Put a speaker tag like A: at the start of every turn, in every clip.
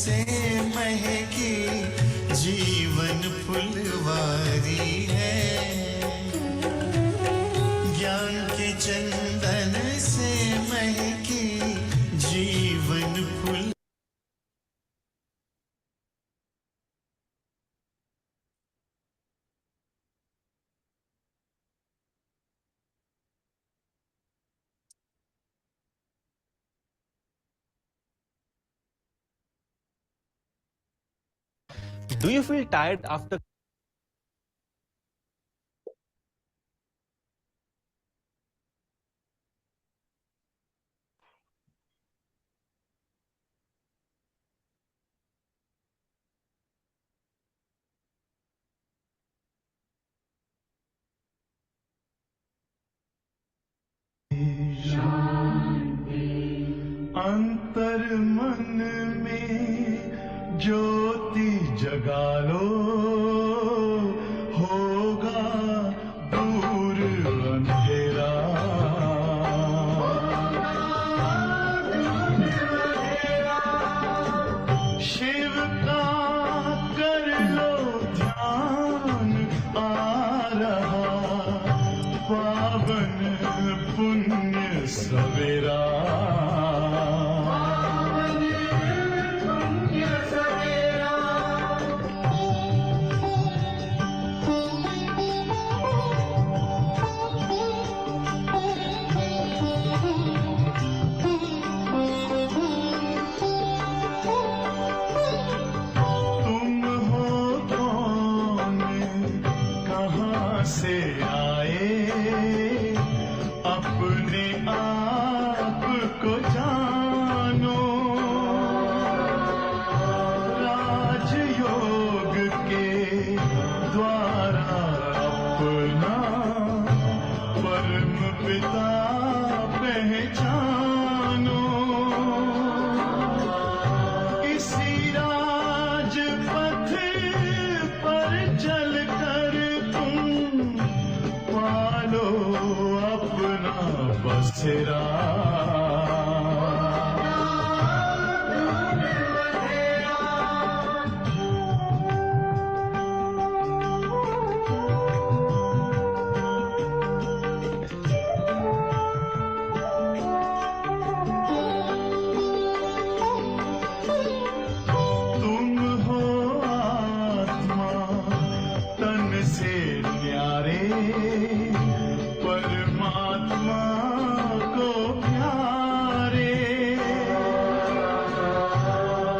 A: से महकी जीवन फुलवारी है। ज्ञान के चंदन से महकी जीवन full.
B: Do you feel tired after
A: अंतर मन में ज्योति जगा लो, होगा दूर अंधेरा। शिव का कर लो ध्यान, आ रहा पावन पुण्य सवेरा। से आए अपने आप को जानो, राजयोग के द्वारा अपना परम पिता पहचानो। इसी राजपथ पर चलकर पालो अपना बसेरा। तुम हो आत्मा तन से न्यारे, परमात्मा को प्यारे।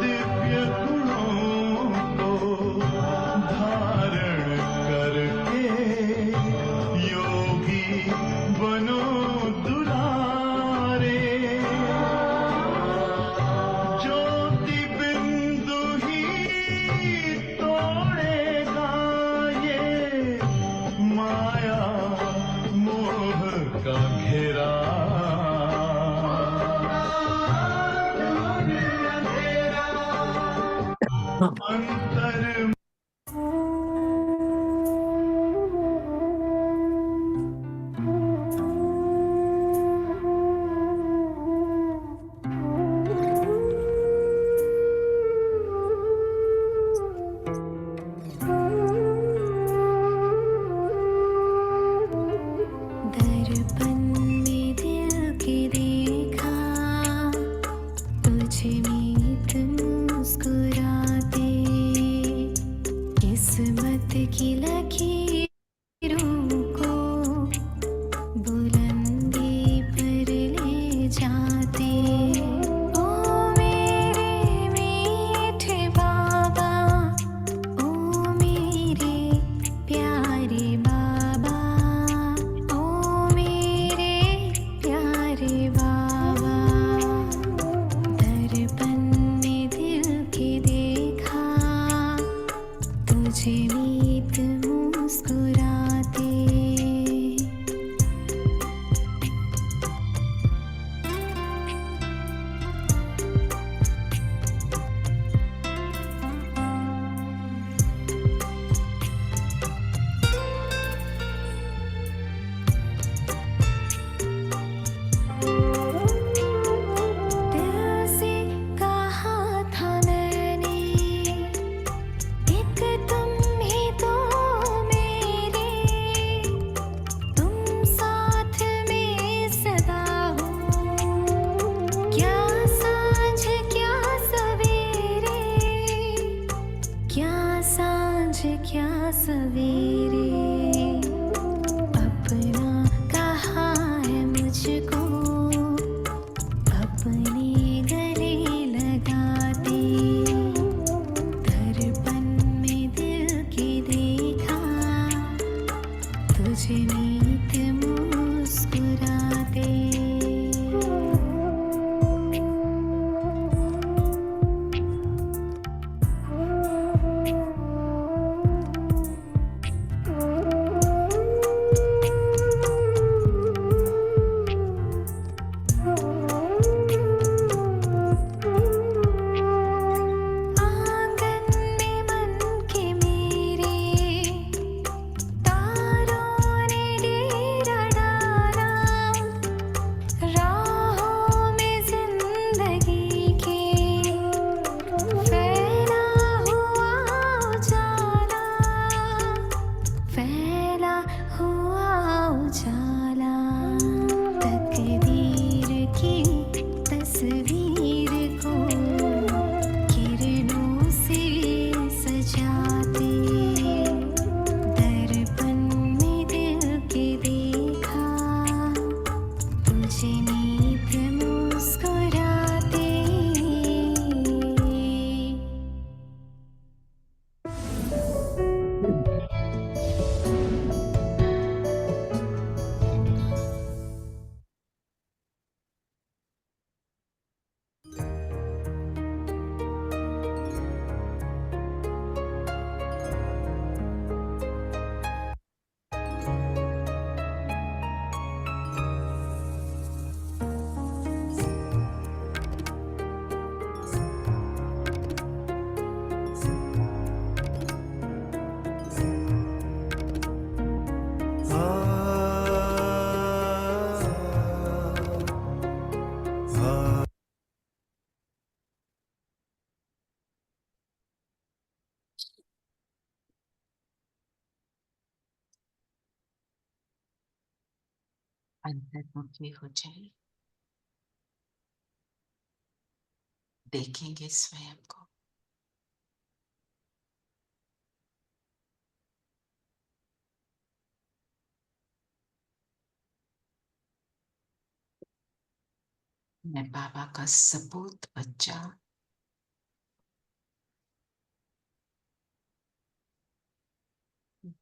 A: दिव्य गुणों को धारण करके योगी बनो दुलारे। ज्योति बिंदु ही तोड़ेगा ये माया मोह का घेरा। अंतर
C: दर्पण में दिल के देखा, तुझ में तुम मुस्कुराते। सवेरे अपना कहा है मुझको अपने गले लगाते दर्पण में दिल के देखा तुझे नीत मुस्कुराते आंगन में मन के मेरे तारों ने डेरा डाला राहों में जिंदगी के फैला हुआ उजाला फैला हुआ उजाला तकदीर की तस्वीर को किरणों से सजाते दर्पण में दिल के देखा तुझे नीत मुस्कुराते
D: अंतर्मुखी हो जाए, देखेंगे स्वयं को। मैं बाबा का सपूत बच्चा,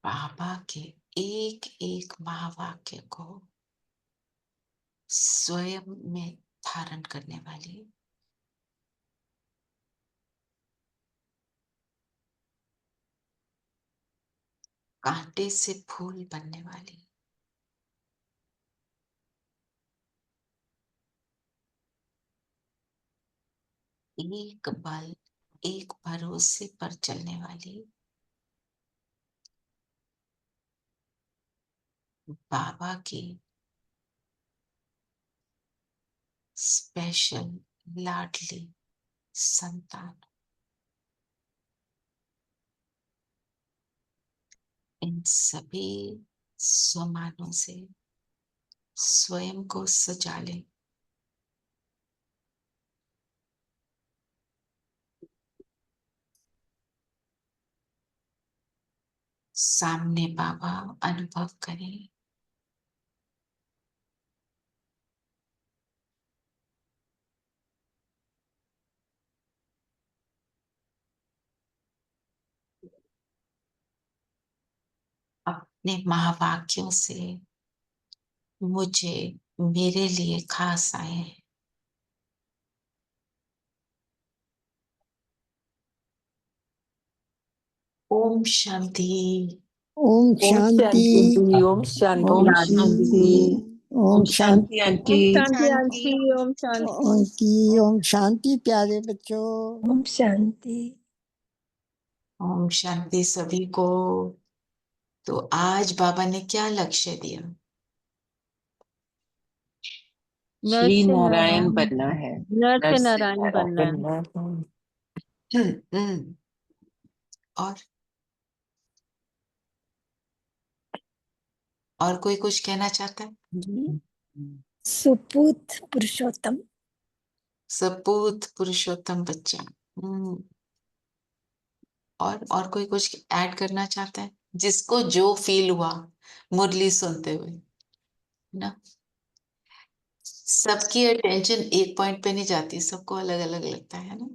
D: बाबा के एक एक महावाक्य को स्वयं में धारण करने वाली कांटे से फूल बनने वाली एक बल एक भरोसे पर चलने वाली बाबा की स्पेशल लाडली संतान, इन सभी स्वमानों से स्वयं को सजा ले। सामने बाबा अनुभव करें, अपने महावाक्यों से मुझे मेरे लिए खास आए हैं। ओम शांति।
E: ओम शांति।
F: ओम शांति।
E: ओम शांति। ओम शांति
F: आंटी।
G: शांति आंटी, ओम शांति।
E: ओम शांति प्यारे बच्चों।
G: ओम शांति।
D: ओम शांति सभी को। तो आज बाबा ने क्या लक्ष्य दिया?
F: श्री नारायण बनना है।
G: नर से नारायण बनना है।
D: और कोई कुछ कहना चाहता है?
G: सुपूत पुरुषोत्तम।
D: सपूत पुरुषोत्तम बच्चा। और कोई कुछ ऐड करना चाहता है? जिसको जो फील हुआ मुरली सुनते हुए, ना। सबकी अटेंशन एक पॉइंट पे नहीं जाती, सबको अलग अलग लगता है ना।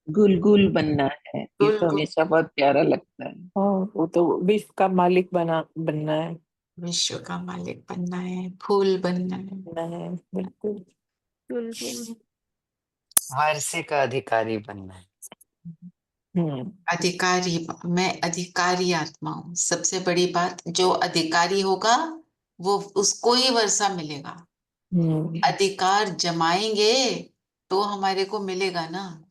F: गुलगुल बनना है, ये तो
D: बिल्कुल।
F: हमेशा बहुत प्यारा लगता है।
H: वो तो विश्व का मालिक बनना है।
D: विश्व का मालिक बनना है, फूल बनना है।
H: बिल्कुल।
G: बिल्कुल।
I: वर्षे का अधिकारी बनना है।
D: अधिकारी, मैं अधिकारी आत्मा हूँ। सबसे बड़ी बात, जो अधिकारी होगा वो उसको ही वर्षा मिलेगा। अधिकार जमाएंगे तो हमारे को मिलेगा ना,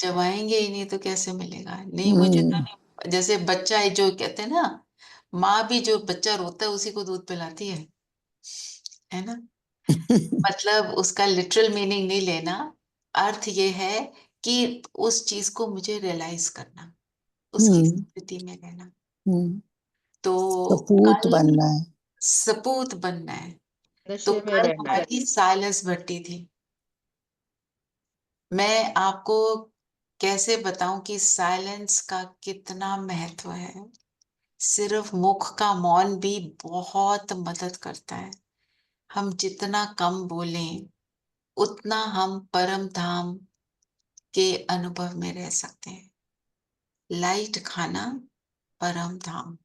D: जमाएंगे ही नहीं तो कैसे मिलेगा। नहीं मुझे तो नहीं। जैसे बच्चा है, जो कहते हैं ना, माँ भी जो बच्चा रोता है उसी को दूध पिलाती है ना। मतलब उसका लिटरल मीनिंग नहीं लेना, अर्थ ये है कि उस चीज को मुझे रियलाइज करना, उसकी स्थिति में रहना। तो
E: सपूत
D: कल
E: बनना है।
D: सपूत बनना है। तो
F: नशे में
D: कल
F: रहना है।
D: हमारी साइलेंस बढ़ती थी। मैं आपको कैसे बताऊं कि साइलेंस का कितना महत्व है। सिर्फ मुख का मौन भी बहुत मदद करता है। हम जितना कम बोलें उतना हम परम धाम के अनुभव में रह सकते हैं। लाइट खाना परम धाम।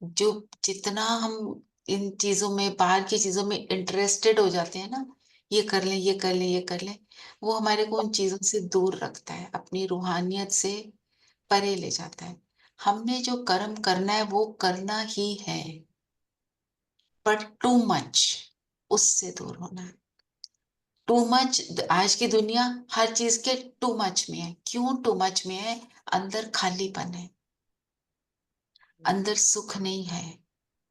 D: जो जितना हम इन चीजों में, बाहर की चीजों में इंटरेस्टेड हो जाते हैं ना, ये कर लें, ये कर लें, ये कर लें, वो हमारे को उन चीजों से दूर रखता है, अपनी रूहानियत से परे ले जाता है। हमने जो कर्म करना है वो करना ही है, बट टू मच उससे दूर होना है। टू मच, आज की दुनिया हर चीज के टू मच में है। क्यों टू मच में है? अंदर खालीपन है, अंदर सुख नहीं है,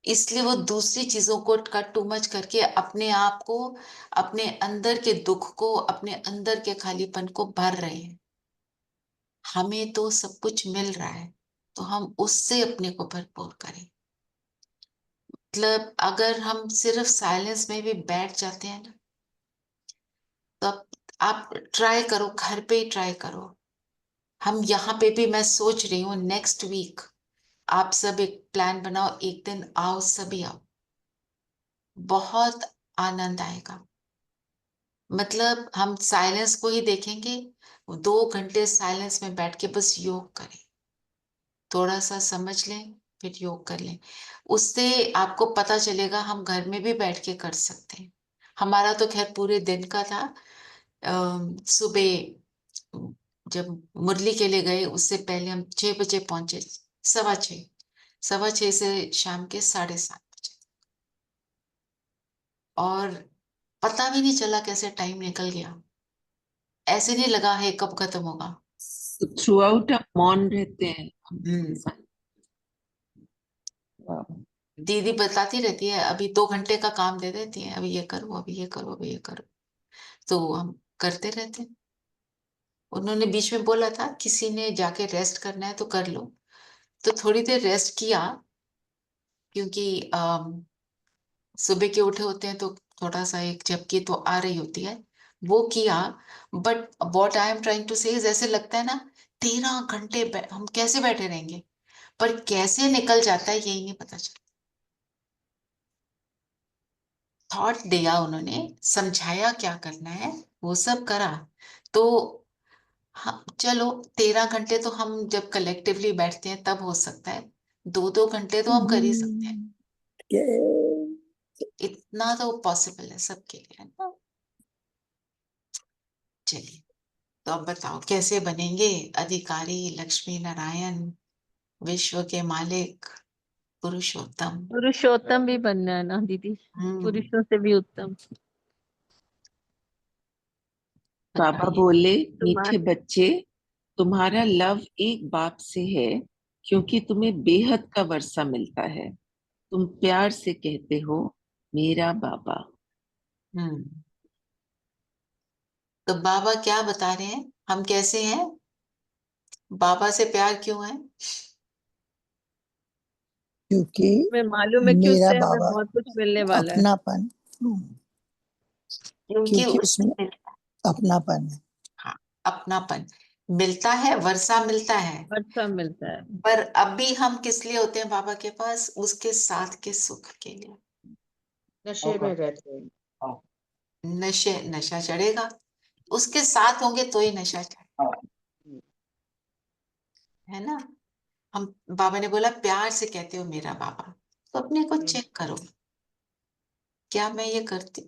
D: इसलिए वो दूसरी चीजों को का टू मच करके अपने आप को, अपने अंदर के दुख को, अपने अंदर के खालीपन को भर रहे हैं। हमें तो सब कुछ मिल रहा है, तो हम उससे अपने को भरपूर करें। मतलब अगर हम सिर्फ साइलेंस में भी बैठ जाते हैं ना, तो आप ट्राई करो, घर पे ही ट्राई करो। हम यहाँ पे भी, मैं सोच रही हूँ नेक्स्ट वीक आप सब एक प्लान बनाओ, एक दिन आओ, सभी आओ, बहुत आनंद आएगा। मतलब हम साइलेंस को ही देखेंगे, 2 घंटे साइलेंस में बैठ के बस योग करें, थोड़ा सा समझ लें, फिर योग कर लें। उससे आपको पता चलेगा हम घर में भी बैठ के कर सकते हैं। हमारा तो खैर पूरे दिन का था। सुबह जब मुरली के लिए गए उससे पहले हम 6 बजे पहुंचे, 6:15, 6:15 से शाम के 7:30 बजे, और पता भी नहीं चला कैसे टाइम निकल गया। ऐसे नहीं लगा है कब खत्म होगा।
F: थ्रू आउट हम मौन रहते हैं।
D: दीदी बताती रहती है, अभी 2 घंटे का काम दे देती है, अभी ये करो, अभी ये करो, अभी ये करो, तो हम करते रहते हैं। उन्होंने बीच में बोला था किसी ने जाके रेस्ट करना है तो कर लो, तो थोड़ी देर रेस्ट किया, क्योंकि सुबह के उठे होते हैं तो थोड़ा सा एक झपकी तो आ रही होती है, वो किया। But what I am trying to say is, ऐसे लगता है ना 13 घंटे हम कैसे बैठे रहेंगे, पर कैसे निकल जाता है यही नहीं पता चलता। थॉट दिया उन्होंने, समझाया क्या करना है, वो सब करा, तो हाँ चलो 13 घंटे तो हम जब कलेक्टिवली बैठते हैं तब हो सकता है, 2-2 घंटे तो हम कर ही सकते हैं। इतना तो पॉसिबल है सबके लिए, है ना। चलिए, तो अब बताओ कैसे बनेंगे अधिकारी, लक्ष्मी नारायण, विश्व के मालिक, पुरुषोत्तम।
G: पुरुषोत्तम भी बनना है ना दीदी, पुरुषों से भी उत्तम।
F: बाबा
D: बताइए।
F: बोले, मीठे
G: तुम्हारे
F: बच्चे, तुम्हारा लव एक बाप से है, क्योंकि तुम्हें बेहद का वर्षा मिलता है। तुम प्यार से कहते हो, मेरा बाबा।
D: हम्म तो बाबा क्या बता रहे हैं, हम कैसे हैं, बाबा से प्यार क्यों है?
E: क्योंकि
G: हमें मालूम है कि
E: मेरा
G: उससे हमें
E: बाबा
G: बहुत कुछ मिलने वाला है।
E: अपनापन,
D: क्योंकि
E: क्योंकि
D: उसमें
E: उसमें अपनापन है।
D: हाँ, अपनापन। मिलता है, वर्षा मिलता है,
G: अच्छा मिलता है।
D: पर अभी हम किस लिए होते हैं बाबा के पास? उसके साथ के सुख के लिए।
H: नशे में रहते हैं।
D: नशा चढ़ेगा, उसके साथ होंगे तो ही नशा चढ़ेगा, है ना? हम, बाबा ने बोला प्यार से कहते हो मेरा बाबा, तो अपने को चेक करो, क्या मैं ये करती?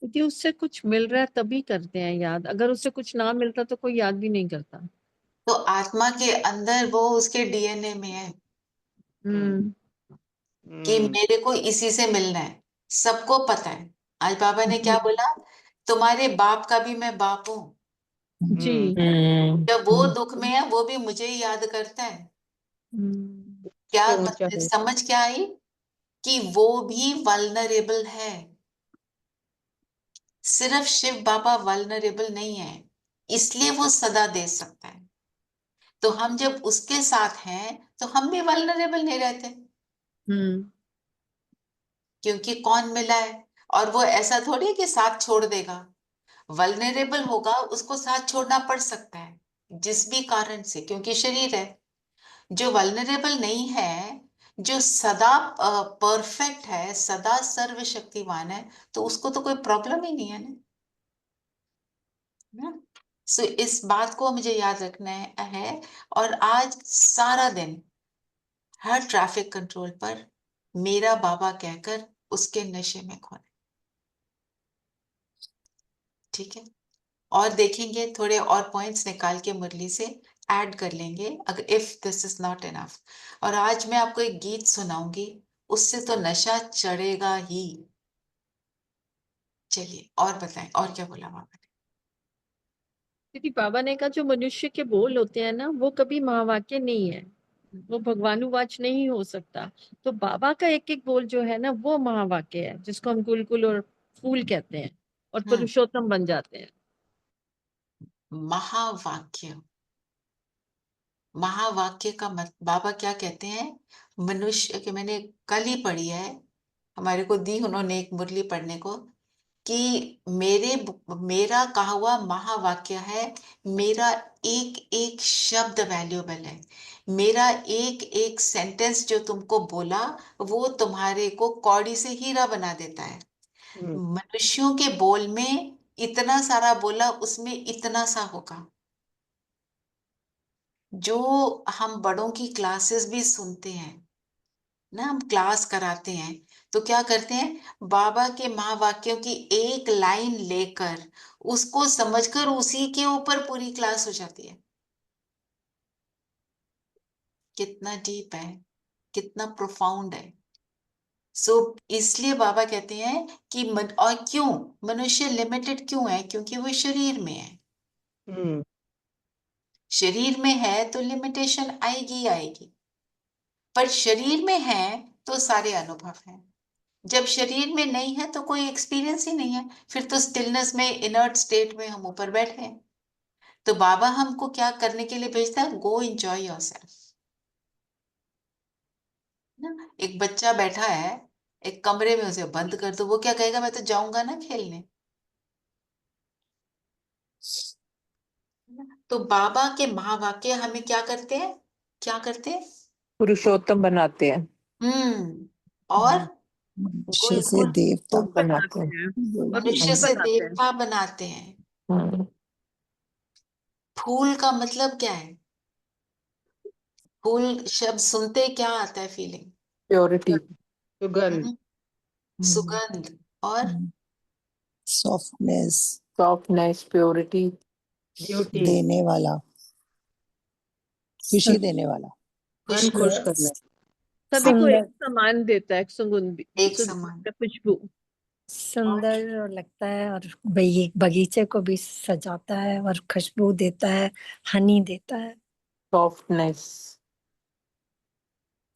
G: क्योंकि उससे कुछ मिल रहा है तभी करते हैं याद, अगर उससे कुछ ना मिलता तो कोई याद भी नहीं करता।
D: तो आत्मा के अंदर वो उसके डीएनए में है
G: हम्म।
D: कि मेरे को इसी से मिलना है, सबको पता है। आज बाबा ने क्या
G: जी।
D: बोला? तुम्हारे बाप का भी मैं बाप हूं।
G: जी।
D: जब वो दुख में है वो भी मुझे ही याद करता है। क्या
H: से ऊंचा
D: मतलब
H: है।
D: समझ क्या आई? कि वो भी वल्नरेबल है। सिर्फ शिव बाबा वल्नरेबल नहीं है, इसलिए वो सदा दे सकता है। तो हम जब उसके साथ हैं तो हम भी वल्नरेबल नहीं रहते,
G: हम्म।
D: क्योंकि कौन मिला है। और वो ऐसा थोड़ी है कि साथ छोड़ देगा। वल्नरेबल होगा, उसको साथ छोड़ना पड़ सकता है जिस भी कारण से, क्योंकि शरीर है। जो वल्नरेबल नहीं है, जो सदा परफेक्ट है, सदा सर्वशक्तिमान है, तो उसको तो कोई प्रॉब्लम ही नहीं है ना। सो इस बात को मुझे याद रखना है। और आज सारा दिन हर ट्रैफिक कंट्रोल पर मेरा बाबा कहकर उसके नशे में खोने। ठीक है? और देखेंगे, थोड़े और पॉइंट्स निकाल के मुरली से ऐड कर लेंगे, अगर if this is not enough. और आज मैं आपको एक गीत सुनाऊंगी, उससे तो नशा चढ़ेगा ही। चलिए और बताएं, और क्या बोला बाबा ने?
G: क्योंकि बाबा ने कहा जो मनुष्य के बोल होते हैं ना वो कभी महावाक्य नहीं है, वो भगवानुवाच नहीं हो सकता। तो बाबा का एक एक बोल जो है ना वो महावाक्य है, जिसको हम गुलकुल और फूल कहते हैं और पुरुषोत्तम बन जाते हैं।
D: महावाक्य, महावाक्य का मत बाबा क्या कहते हैं? मनुष्य के, मैंने कल ही पढ़ी है, हमारे को दी उन्होंने एक मुरली पढ़ने को, कि मेरा कहा हुआ महावाक्य है, मेरा एक एक शब्द वैल्यूएबल है, मेरा एक एक सेंटेंस जो तुमको बोला वो तुम्हारे को कौड़ी से हीरा बना देता है। मनुष्यों के बोल में इतना सारा बोला, उसमें इतना सा होगा। जो हम बड़ों की क्लासेस भी सुनते हैं ना, हम क्लास कराते हैं, तो क्या करते हैं? बाबा के महावाक्यों की एक लाइन लेकर उसको समझकर उसी के ऊपर पूरी क्लास हो जाती है। कितना डीप है, कितना प्रोफाउंड है। सो इसलिए बाबा कहते हैं कि और क्यों मनुष्य लिमिटेड क्यों है? क्योंकि वो शरीर में है। शरीर में है तो लिमिटेशन आएगी आएगी, पर शरीर में है तो सारे अनुभव हैं। जब शरीर में नहीं है तो कोई एक्सपीरियंस ही नहीं है, फिर तो स्टिलनेस में, इनर्ट स्टेट में हम ऊपर बैठे हैं। तो बाबा हमको क्या करने के लिए भेजता है? गो एंजॉय योरसेल्फ ना। एक बच्चा बैठा है एक कमरे में, उसे बंद कर दो, वो क्या कहेगा? मैं तो जाऊंगा ना खेलने। तो बाबा के महावाक्य हमें क्या करते हैं? क्या करते हैं?
H: पुरुषोत्तम बनाते हैं।
D: और
E: मनुष्य से
D: गुलकुल,
E: देवता
G: फूल
H: बनाते
G: बनाते
H: हैं।
G: हैं और
D: मनुष्य
G: फूल
D: से
G: बनाते हैं।
D: देवता बनाते हैं।
H: हम्म,
D: फूल का मतलब क्या है? फूल शब्द सुनते क्या आता है? Feeling,
H: purity.
G: सुगंध।
D: सुगंध, और
E: सॉफ्टनेस,
H: सॉफ्टनेस, प्योरिटी।
G: ब्यूटी।
E: देने वाला, खुशी देने वाला,
G: मन खुश करना, सभी को एक
E: सुंदर,
G: समान देता है, सुगंध भी,
D: एक समान।
G: खुशबू।
E: सुंदर लगता है और बगीचे को भी सजाता है और खुशबू देता है, हनी देता है।
H: सॉफ्टनेस।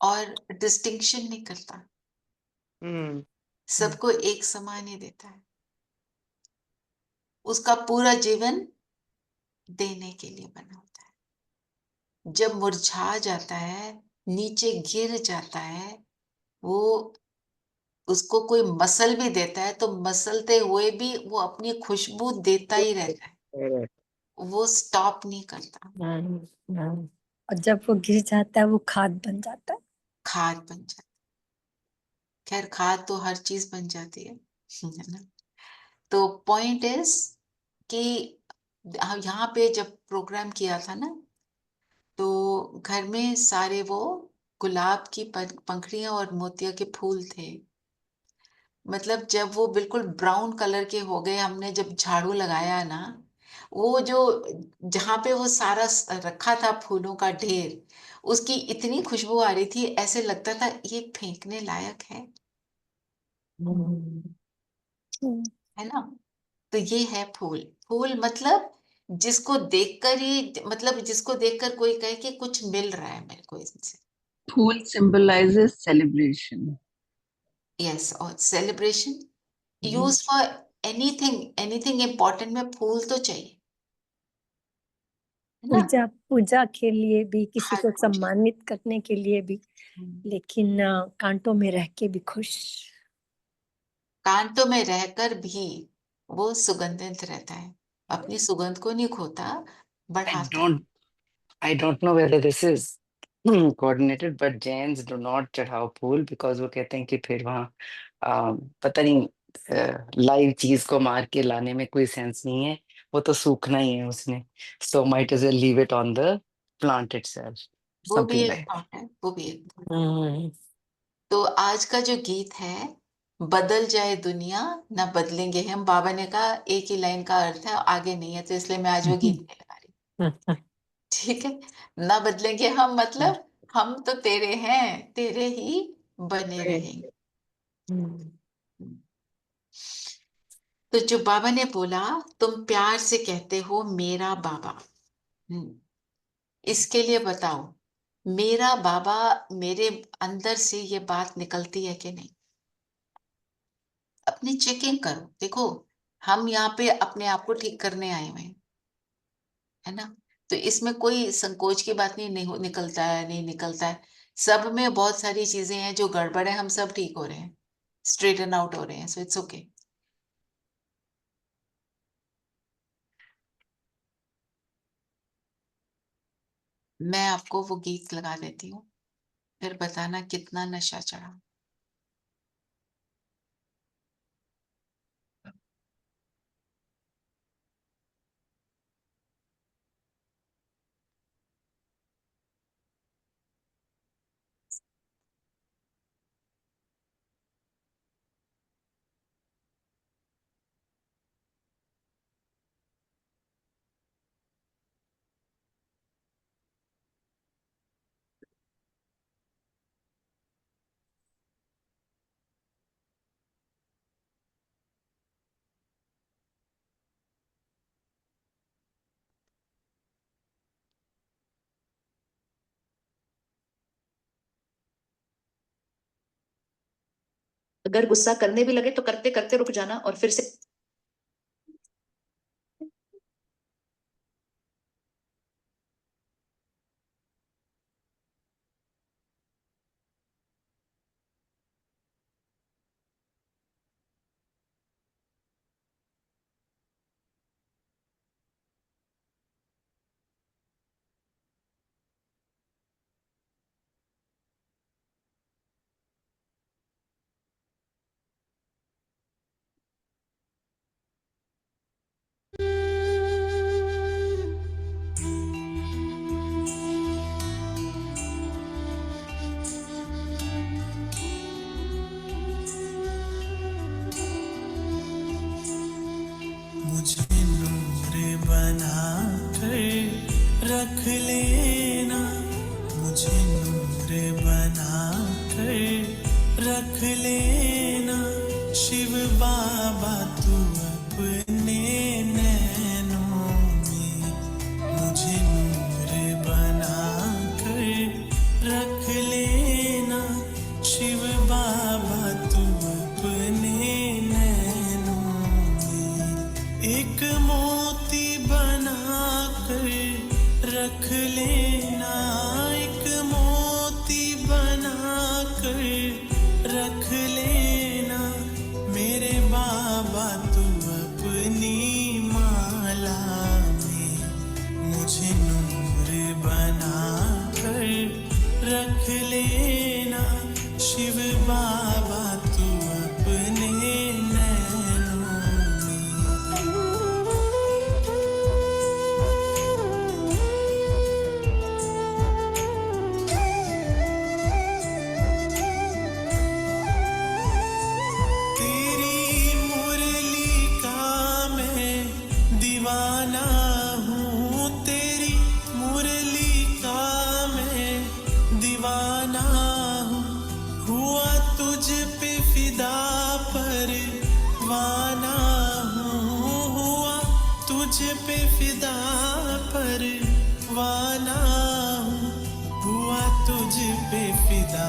D: और डिस्टिंक्शन नहीं करता, सबको एक समान ही देता है। उसका पूरा जीवन देने के लिए बना होता है। जब मुरझा जाता है, नीचे गिर जाता है, वो, उसको कोई मसल भी देता है तो मसलते हुए भी वो अपनी खुशबू देता ही रहता है। वो स्टॉप नहीं करता,
E: और जब वो गिर जाता है वो खाद बन जाता है।
D: खाद बन जाता। खैर खाद तो हर चीज बन जाती है ना। तो पॉइंट इज कि यहाँ पे जब प्रोग्राम किया था ना, तो घर में सारे वो गुलाब की पंखड़ियां और मोतिया के फूल थे। मतलब जब वो बिल्कुल ब्राउन कलर के हो गए, हमने जब झाड़ू लगाया ना, वो जो जहां पे वो सारा रखा था फूलों का ढेर, उसकी इतनी खुशबू आ रही थी, ऐसे लगता था ये फेंकने लायक है ना। तो ये है फूल। फूल मतलब जिसको देखकर ही, मतलब जिसको देखकर कोई कहे कि कुछ मिल रहा है मेरे को इनसे।
F: फूल symbolizes celebration.
D: यस, और celebration use for anything, anything important में फूल तो चाहिए, है ना।
E: पूजा पूजा के लिए भी, किसी
D: हर
E: को
D: कुछ।
E: सम्मानित करने के लिए भी, लेकिन कांटों में रह के भी खुश।
D: कांटों में रहकर भी वो सुगंधित रहता है, अपनी सुगंध को नहीं खोता,
I: I
D: बढ़ाता है।
I: don't I don't know whether this is coordinated, but Jains do not चढ़ाओ फूल because वो कहते हैं कि फिर वहाँ पता नहीं लाइव चीज को मार के लाने में कोई सेंस नहीं है, वो तो सूखना ही है उसने, so might as well leave it on the plant itself,
D: वो भी
I: something
D: एक
I: like that.
D: थॉट है, वो भी एक thought।
E: हम्म,
D: तो आज का जो गीत है, बदल जाए दुनिया ना बदलेंगे हम, बाबा ने कहा एक ही लाइन का अर्थ है, आगे नहीं है, तो इसलिए मैं आज वो गीत नहीं लगा रही। ठीक है। ना बदलेंगे हम मतलब हम तो तेरे हैं, तेरे ही बने रहेंगे। तो जो बाबा ने बोला, तुम प्यार से कहते हो मेरा बाबा, इसके लिए बताओ, मेरा बाबा, मेरे अंदर से ये बात निकलती है कि नहीं। अपनी चेकिंग करो, देखो हम यहाँ पे अपने आप को ठीक करने आए हुए हैं, है ना। तो इसमें कोई संकोच की बात नहीं, नहीं निकलता है, नहीं निकलता है। सब में बहुत सारी चीजें हैं जो गड़बड़ है, हम सब ठीक हो रहे हैं, स्ट्रेटन आउट हो रहे हैं, सो इट्स ओके। मैं आपको वो गीत लगा देती हूँ, फिर बताना कितना नशा चढ़ा।
J: अगर गुस्सा करने भी लगे तो करते करते रुक जाना और फिर से
A: मुझे नूर बना कर रख लेना, मुझे नूर बना कर रख लेना, शिव बाबा तू अपने नैनों में, मुझे नूर बना कर रख लेना, शिव बाबा तू अपने नैनों में, एक मोती बना कर रख लेना, एक मोती बना कर रख लेना, मेरे बाबा तू अपनी माला में, फिदा परवाना हूँ, हुआ तुझ पे फिदा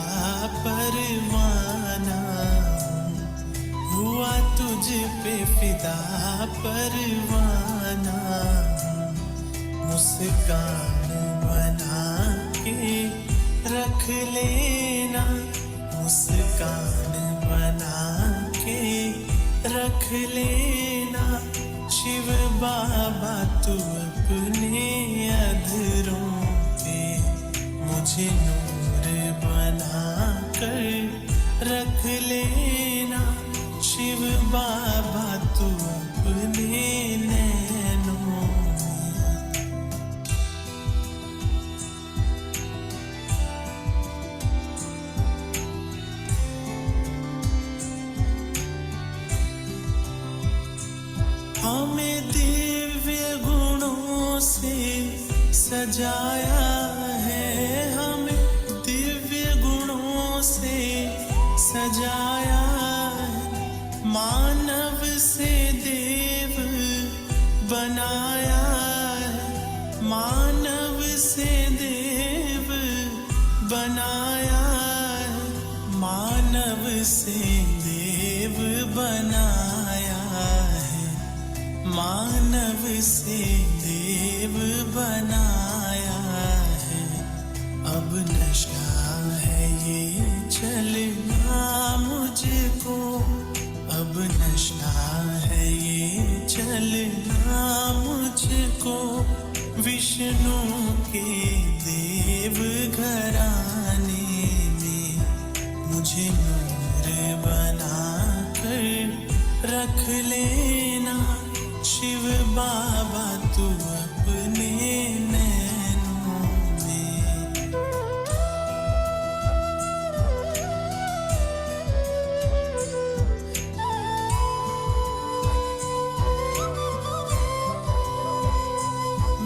A: परवाना हूँ, हुआ तुझ पे फिदा परवाना हूँ। मुस्कान बना के रख लेना, मुस्कान बना के रख लेना, शिव बाबा तू अपने अधरों पे मुझे नूर बना कर रख लेना, शिव बाबा तू अपने नैनों में। हमें दिव्य गुणों से सजाया है, हमें दिव्य गुणों से सजाया है, मानव से देव बनाया है, मानव से देव बनाया है, मानव से देव बनाया है, मानव से देव बनाया है। अब नशा है ये चलना मुझको, अब नशा है ये चलना मुझको, विष्णु के देव घराने में मुझे नूर बना कर रख लेना, शिव बाबा तू अपने नैनों में।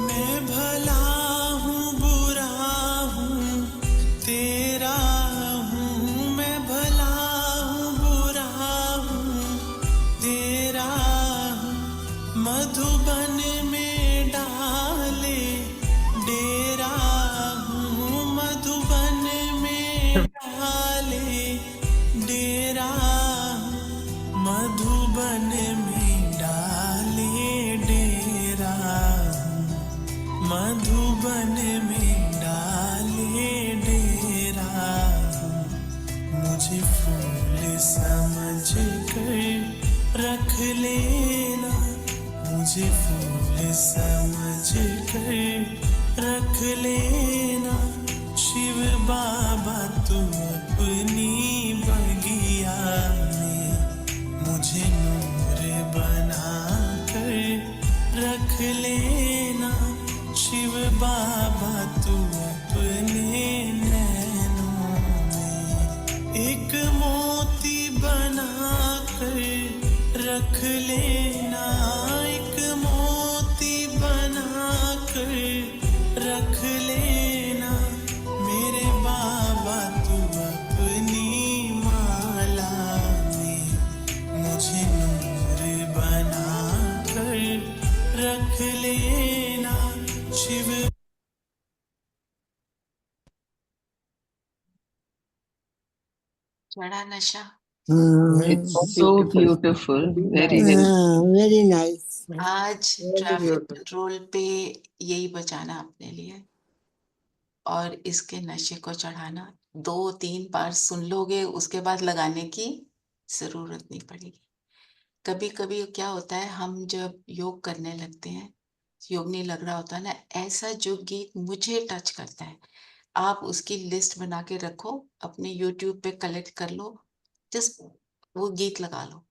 A: मैं भला हूँ बुरा हूँ तेरा हूँ, मैं भला हूँ बुरा हूँ तेरा हूँ, मधुबन में डाले डेरा हूँ, मधुबन में डाले डेरा हूँ, मधुबन में डाले डेरा हूँ, मधुबन में डाले डेरा हूँ। मुझे फूल समझ कर रख लेना, मुझे फूल समझ कर रख लेना, शिव बाबा तू अपनी बगिया में मुझे नूर बना कर रख लेना, शिव बाबा तू अपने नैनों में एक मोती बना कर रख लेना, एक मोती बना कर रख लेना, मेरे बाबा तू अपनी माला में मुझे नूर बना कर रख लेना, शिव।
D: चढ़ा नशा।
F: It's so beautiful, very well.
E: Very nice.
D: आज
H: Very
D: ट्रैफिक
H: beautiful.
D: कंट्रोल पे यही बचाना अपने लिए, और इसके नशे को चढ़ाना 2-3 बार सुन लोगे, उसके बाद लगाने की जरूरत नहीं पड़ेगी। कभी कभी क्या होता है, हम जब योग करने लगते हैं, योग नहीं लग रहा होता ना, ऐसा जो गीत मुझे टच करता है, आप उसकी लिस्ट बना के रखो, अपने यूट्यूब पे कलेक्ट कर लो, जस्ट वो गीत लगा लो,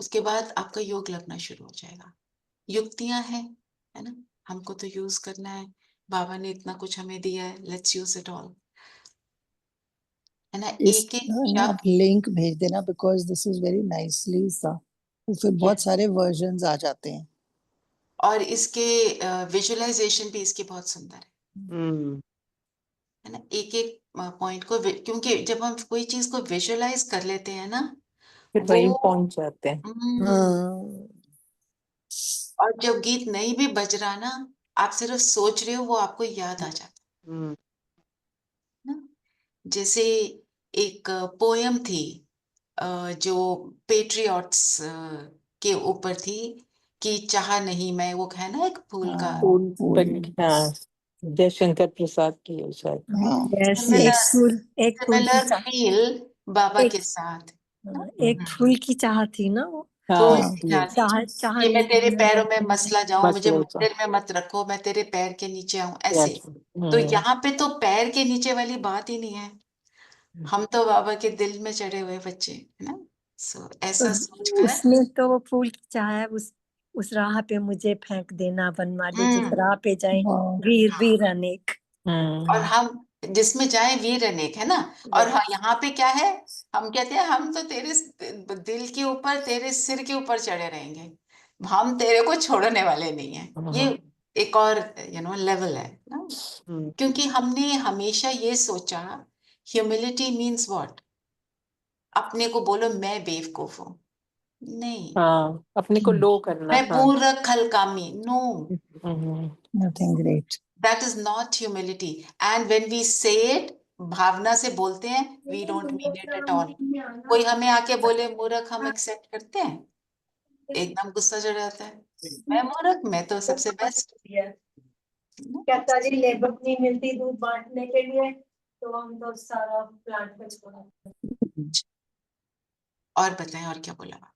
D: उसके बाद आपका योग लगना शुरू हो जाएगा। युक्तियां हैं, है ना, हमको तो यूज करना है, बाबा ने इतना कुछ हमें दिया है, लेट्स यूज इट ऑल, है ना। एक एक
E: आप लिंक भेज देना, because this is very nicely सा, फिर बहुत सारे वर्जन्स आ जाते हैं।
D: और इसके विजुअलाइजेशन भी इसकी बहुत सुंदर है ना, एक एक पॉइंट को क्योंकि जब हम कोई चीज को विजुअलाइज कर लेते हैं ना,
H: फिर
D: वो
H: वहीं पहुंच जाते हैं।
D: हम्म, और जब गीत नहीं भी बज रहा ना, आप सिर्फ सोच रहे हो, वो आपको याद आ जाता
H: हम्म,
D: है ना। जैसे एक पोयम थी जो पेट्रियट्स के ऊपर थी, कि चाहा नहीं मैं, वो है ना एक फूल का।
H: हाँ, जयशंकर प्रसाद की है शायद।
E: यस,
D: सिमिलर
E: एक फूल की चाह,
D: फील बाबा
E: एक
D: के साथ ना।
E: एक फूल की चाह थी ना वो।
D: फूल
H: हाँ,
D: की चाह थी
E: चाह
D: कि मैं तेरे
E: नहीं
D: पैरों में मसला जाऊं, मुझे
H: मसले का।
D: मंदिर में मत रखो, मैं तेरे पैर के नीचे आऊं, ऐसे।
H: यस।
D: तो यहाँ पे तो पैर के नीचे वाली बात ही नहीं है, हम तो बाबा के दिल में चढ़े हुए बच्चे है ना। सो ऐसा सोचकर
E: उसमें तो वो फूल की चाह है, उस राह पे मुझे फेंक देना बनमाली, जिस
D: हम्म
E: राह पे जाए वीर
D: हाँ,
E: वीर अनेक।
D: और हम जिसमें जाए वीर अनेक है ना। और हाँ, यहाँ पे क्या है, हम कहते हैं हम तो तेरे दिल के ऊपर, तेरे सिर के ऊपर चढ़े रहेंगे, हम तेरे को छोड़ने वाले नहीं है। ये एक और लेवल है ना। क्योंकि हमने हमेशा ये सोचा, ह्यूमिलिटी मीन्स व्हाट, अपने को बोलो मैं बेवकूफ हूं, नहीं,
H: हाँ, अपने को लो करना।
D: मैं
H: हाँ।
D: मूर्ख हलकामी, no,
E: nothing great.
D: that is not humility. And when we say it, भावना से बोलते हैं, we don't mean it at all. कोई हमें आके बोले मूर्ख, हम एक्सेप्ट करते हैं, एकदम गुस्सा चढ़ जाता है, मैं मूर्ख, मैं तो सबसे बेस्ट।
E: कहता जी लेबर नहीं मिलती दूध बांटने के लिए, तो हम तो सारा प्लांट पे छोड़ा।
D: और बताएं, और क्या बोला आपने?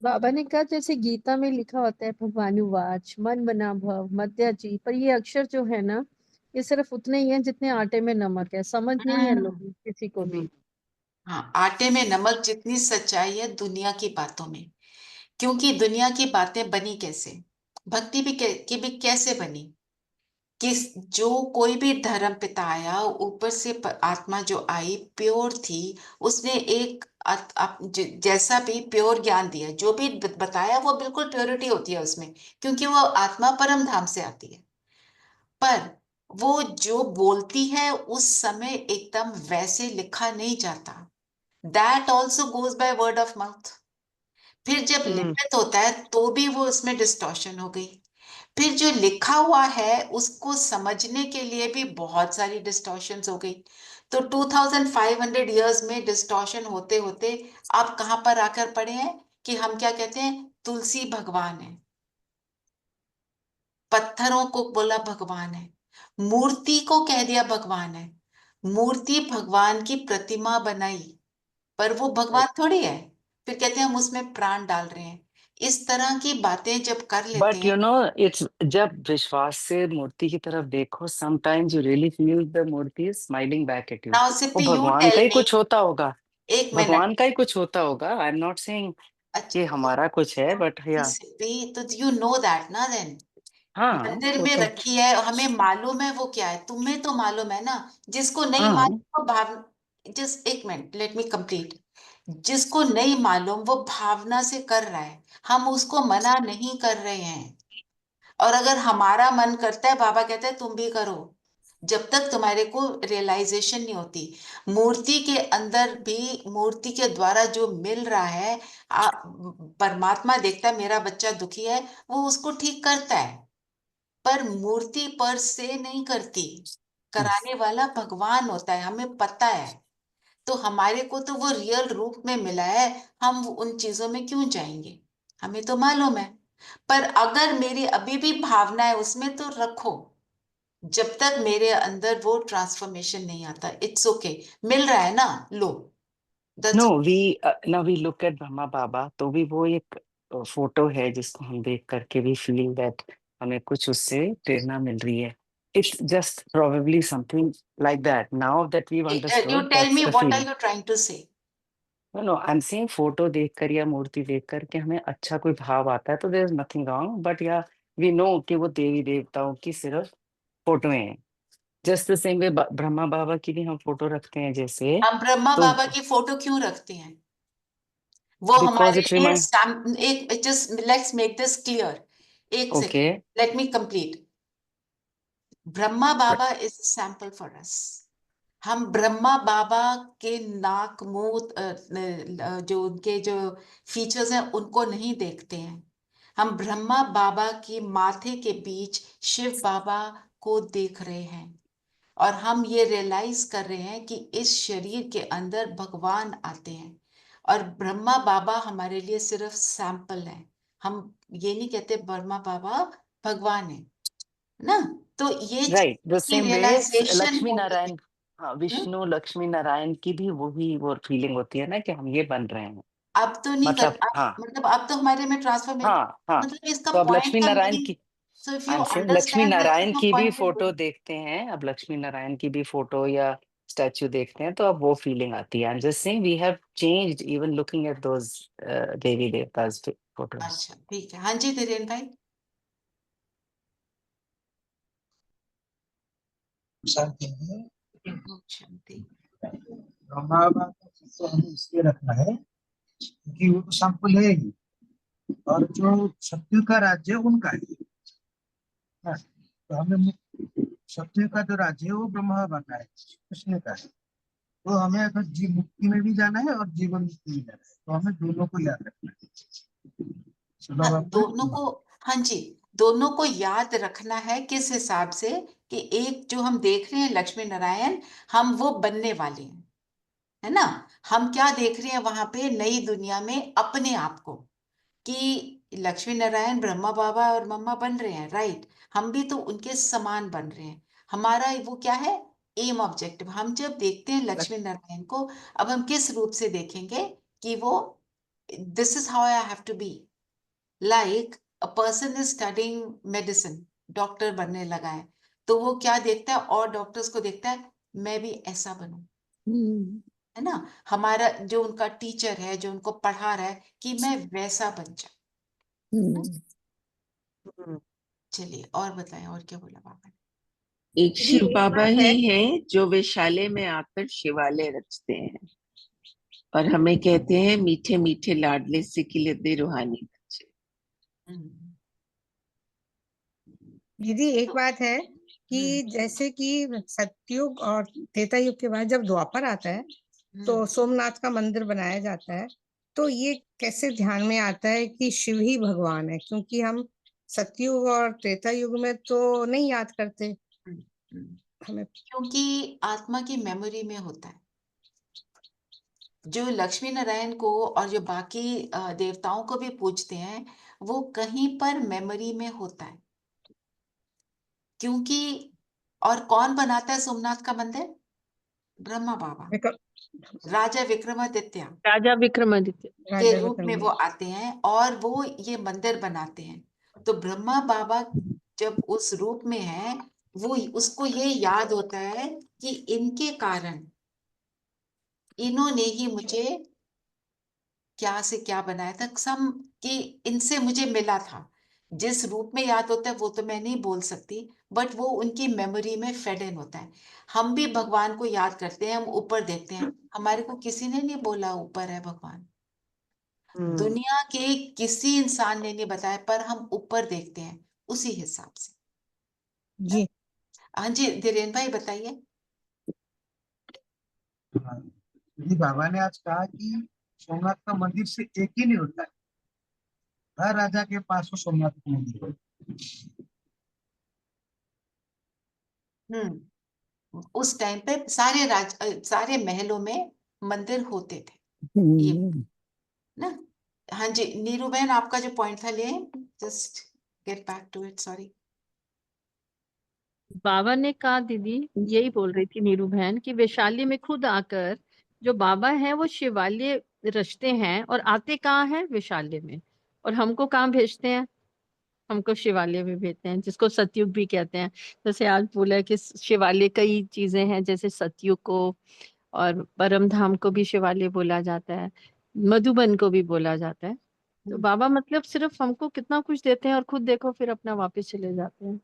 G: बाबा ने कहा जैसे गीता में लिखा होता है भगवानुवाच मन बना भव मध्याजी, पर ये अक्षर जो है ना, ये सिर्फ उतने ही है जितने आटे में नमक है, समझ नहीं है लोग किसी को भी।
D: हाँ, आटे में नमक जितनी सच्चाई है दुनिया की बातों में। क्योंकि दुनिया की बातें बनी कैसे, भक्ति भी की भी कैसे बनी, कि जो कोई भी धर्म पिता आया, ऊपर से आत्मा जो आई प्योर थी, उसने एक जैसा भी प्योर ज्ञान दिया, जो भी बताया वो बिल्कुल प्योरिटी होती है उसमें, क्योंकि वो आत्मा परम धाम से आती है। पर वो जो बोलती है उस समय एकदम वैसे लिखा नहीं जाता, that also goes by word of mouth. फिर जब लिखित होता है तो भी वो उसमें डिस्टॉर्शन हो गई, फिर जो लिखा हुआ है उसको समझने के लिए भी बहुत सारी डिस्टॉर्शंस हो गई। तो 2500 इयर्स में डिस्टॉर्शन होते होते आप कहां पर आकर पड़े हैं, कि हम क्या कहते हैं, तुलसी भगवान है, पत्थरों को बोला भगवान है, मूर्ति को कह दिया भगवान है, मूर्ति भगवान की प्रतिमा बनाई, पर वो भगवान थोड़ी है, फिर कहते हैं हम उसमें प्राण डाल रहे हैं। इस तरह की बातें जब कर लेते
I: बट
D: हैं,
I: यू नो इट्स, जब विश्वास से मूर्ति की तरफ देखो, sometimes you really feel the murti is smiling back at you.
D: Now
I: वो
D: सिप्पी यू
I: भगवान
D: टेल
I: का ही
D: मी,
I: कुछ होता होगा,
D: एक मिनट,
I: भगवान का ही कुछ होता होगा। आई एम नॉट सेइंग कि
D: अच्छा,
I: हमारा कुछ है, बट या
D: सिप्पी तो यू नो दैट ना देन,
I: हाँ
D: मंदिर
I: वो
D: में
I: तो
D: रखी है, हमें मालूम है वो क्या है, तुम्हें तो मालूम है ना, जिसको नहीं
I: हाँ
D: मालूम वो भाव, जस्ट एक मिनट लेट मी कंप्लीट, जिसको नहीं मालूम वो भावना से कर रहा है, हम उसको मना नहीं कर रहे हैं। और अगर हमारा मन करता है, बाबा कहते हैं तुम भी करो, जब तक तुम्हारे को रियलाइजेशन नहीं होती, मूर्ति के अंदर भी मूर्ति के द्वारा जो मिल रहा है, परमात्मा देखता है मेरा बच्चा दुखी है, वो उसको ठीक करता है, पर मूर्ति पर से नहीं करती, कराने वाला भगवान होता है, हमें पता है। तो हमारे को तो वो रियल रूप में मिला है, हम उन चीजों में क्यों जाएंगे, हमें तो मालूम है। पर अगर मेरी अभी भी भावना है उसमें, तो रखो, जब तक मेरे अंदर वो ट्रांसफॉर्मेशन नहीं आता, इट्स ओके, मिल रहा है ना, लो,
I: no
D: that's
I: we now we look at Brahma Baba, तो भी वो एक फोटो है जिसको हम देख करके भी फील दैट हमें कुछ उससे प्रेरणा मिल रही है। It's just probably something like that, now that we
D: you
I: understood
D: tell
I: that's
D: me
I: the
D: what are
I: feeling.
D: You trying to say.
I: No I am saying photo देख कर या मूर्ति देख कर के हमें अच्छा कोई भाव आता है तो there is nothing wrong, but yeah we know कि वो देवी देवताओं की सिर्फ फोटोएं हैं। Just the same way Brahma Baba की भी हम फोटो रखते हैं जैसे,
D: हम ब्रह्मा
I: तो
D: बाबा की फोटो क्यों रखते हैं, वो
I: बिकॉज
D: हमारे
I: इट
D: लिए
I: रिमाइंड,
D: एक, just let's make this clear, एक
I: okay,
D: second, let me complete. Brahma Baba is sample for us, हम ब्रह्मा बाबा के नाक मुंह जो उनके जो फीचर्स हैं उनको नहीं देखते हैं, हम ब्रह्मा बाबा की माथे के बीच शिव बाबा को देख रहे हैं और हम ये रियलाइज कर रहे हैं कि इस शरीर के अंदर भगवान आते हैं और ब्रह्मा बाबा हमारे लिए सिर्फ सैंपल है। हम ये नहीं कहते ब्रह्मा बाबा भगवान है ना। तो ये
I: राइट, द
D: चीज की
I: सेम वे
D: रियलाइजेशन
I: लक्ष्मी
D: होती है।
I: नारायण, हाँ, विष्णु लक्ष्मी नारायण की भी वही वो फीलिंग होती है ना कि हम ये बन रहे हैं।
D: अब तो नहीं कर
I: मतलब हाँ,
D: मतलब अब तो हमारे में ट्रांसफॉर्मेशन,
I: हाँ, हाँ।
D: मतलब इसका
I: तो अब
D: पॉइंट
I: लक्ष्मी
D: का
I: नारायण
D: मीनिंग,
I: की,
D: so if
I: I
D: you
I: am saying Lakshmi
D: understand that
I: Narayan
D: is no
I: की भी
D: पॉइंट इन
I: फोटो
D: डूइंग।
I: देखते हैं, अब लक्ष्मी नारायण की भी फोटो या स्टैचू देखते हैं तो अब वो फीलिंग आती है। I am just saying we have changed even looking at those devi देवतास फोटोज।
D: अच्छा ठीक है, हाँ जी धीरेन भाई।
K: शांति है।
D: शांति।
K: ब्रह्मा बाबा का चित्र हमें इसलिए रखना है क्योंकि वो तो संकुल है ही, और जो सत्यु का राज्य उनका है ना। तो हमें सत्यु का जो राज्य है वो ब्रह्मा बाबा का है, कृष्ण का है। तो हमें अगर जीव मुक्ति में भी जाना है और जीवन मुक्ति में जाना है तो हमें दोनों को याद रखना है। सुना
D: हाँ,
K: बाबा?
D: दोनों को, हाँ जी, दोनों को याद रखना है। किस हिसाब से कि एक जो हम देख रहे हैं लक्ष्मी नारायण, हम वो बनने वाले हैं, है ना। हम क्या देख रहे हैं वहां पे नई दुनिया में अपने आप को, कि लक्ष्मी नारायण ब्रह्मा बाबा और मम्मा बन रहे हैं, राइट। हम भी तो उनके समान बन रहे हैं। हमारा वो क्या है, एम ऑब्जेक्टिव। हम जब देखते हैं लक्ष्मी नारायण को, अब हम किस रूप से देखेंगे कि वो, this is how I have to be, like a person is studying medicine, doctor बनने लगा है, तो वो क्या देखता है और डॉक्टर्स को देखता है, मैं भी ऐसा बनूं, है ना। हमारा जो उनका टीचर है जो उनको पढ़ा रहा है कि मैं वैसा बन जाऊं। चलिए और बताएं, और क्या बोला पापा ने।
F: एक
J: दीदी
F: शिव
J: एक
F: बाबा
J: बात है,
F: ही हैं जो वैशाले में आकर शिवालय रचते हैं और हमें कहते हैं मीठे मीठे लाडले से खिलते रूहानी बच्चे।
D: हम्म,
L: दीदी एक बात है कि जैसे कि सतयुग और त्रेता युग के बाद जब द्वापर आता है तो सोमनाथ का मंदिर बनाया जाता है, तो ये कैसे ध्यान में आता है कि शिव ही भगवान है? क्योंकि हम सतयुग और त्रेता युग में तो नहीं याद करते हमें।
D: क्योंकि आत्मा की मेमोरी में होता है। जो लक्ष्मी नारायण को और जो बाकी देवताओं को भी पूजते हैं, वो कहीं पर मेमोरी में होता है। क्योंकि, और कौन बनाता है सोमनाथ का मंदिर? ब्रह्मा बाबा, राजा विक्रमादित्य
G: राजा विक्रमादित्य
D: के रूप में वो आते हैं और वो ये मंदिर बनाते हैं। तो ब्रह्मा बाबा जब उस रूप में है, वो उसको ये याद होता है कि इनके कारण, इन्होंने ही मुझे क्या से क्या बनाया था, सम कि इनसे मुझे मिला था। जिस रूप में याद होता है वो तो मैं नहीं बोल सकती, बट वो उनकी मेमोरी में फेड इन होता है। हम भी भगवान को याद करते हैं, हम ऊपर देखते हैं, हमारे को किसी ने नहीं बोला ऊपर है भगवान, दुनिया के किसी इंसान ने नहीं बताया, पर हम ऊपर देखते हैं उसी हिसाब से।
L: जी
D: हाँ जी धीरेन भाई बताइए।
K: हाँ, यदि बाबा ने आज कहा कि सोमनाथ का मंदिर से एक ही नहीं होता है, हर राजा के पास वो सोमनाथ का मंदिर है।
D: उस टाइम पे सारे महलों में मंदिर होते थे, ये ना। हाँ जी नीरू बहन, आपका जो पॉइंट था ले, just get back to it, sorry.
G: Baba ने कहा, दीदी यही बोल रही थी नीरू बहन, कि वैशाली में खुद आकर जो बाबा है वो शिवालय रचते हैं और आते कहाँ हैं, वैशाली में, और हमको कहाँ भेजते हैं, हमको शिवालय में भेजते हैं, जिसको सतयुग भी कहते हैं। जैसे आज बोला है कि शिवालय कई चीजें हैं, जैसे सतयुग को और परम धाम को भी शिवालय बोला जाता है, मधुबन को भी बोला जाता है। तो बाबा मतलब सिर्फ हमको कितना कुछ देते हैं और खुद देखो फिर अपना वापस चले जाते हैं।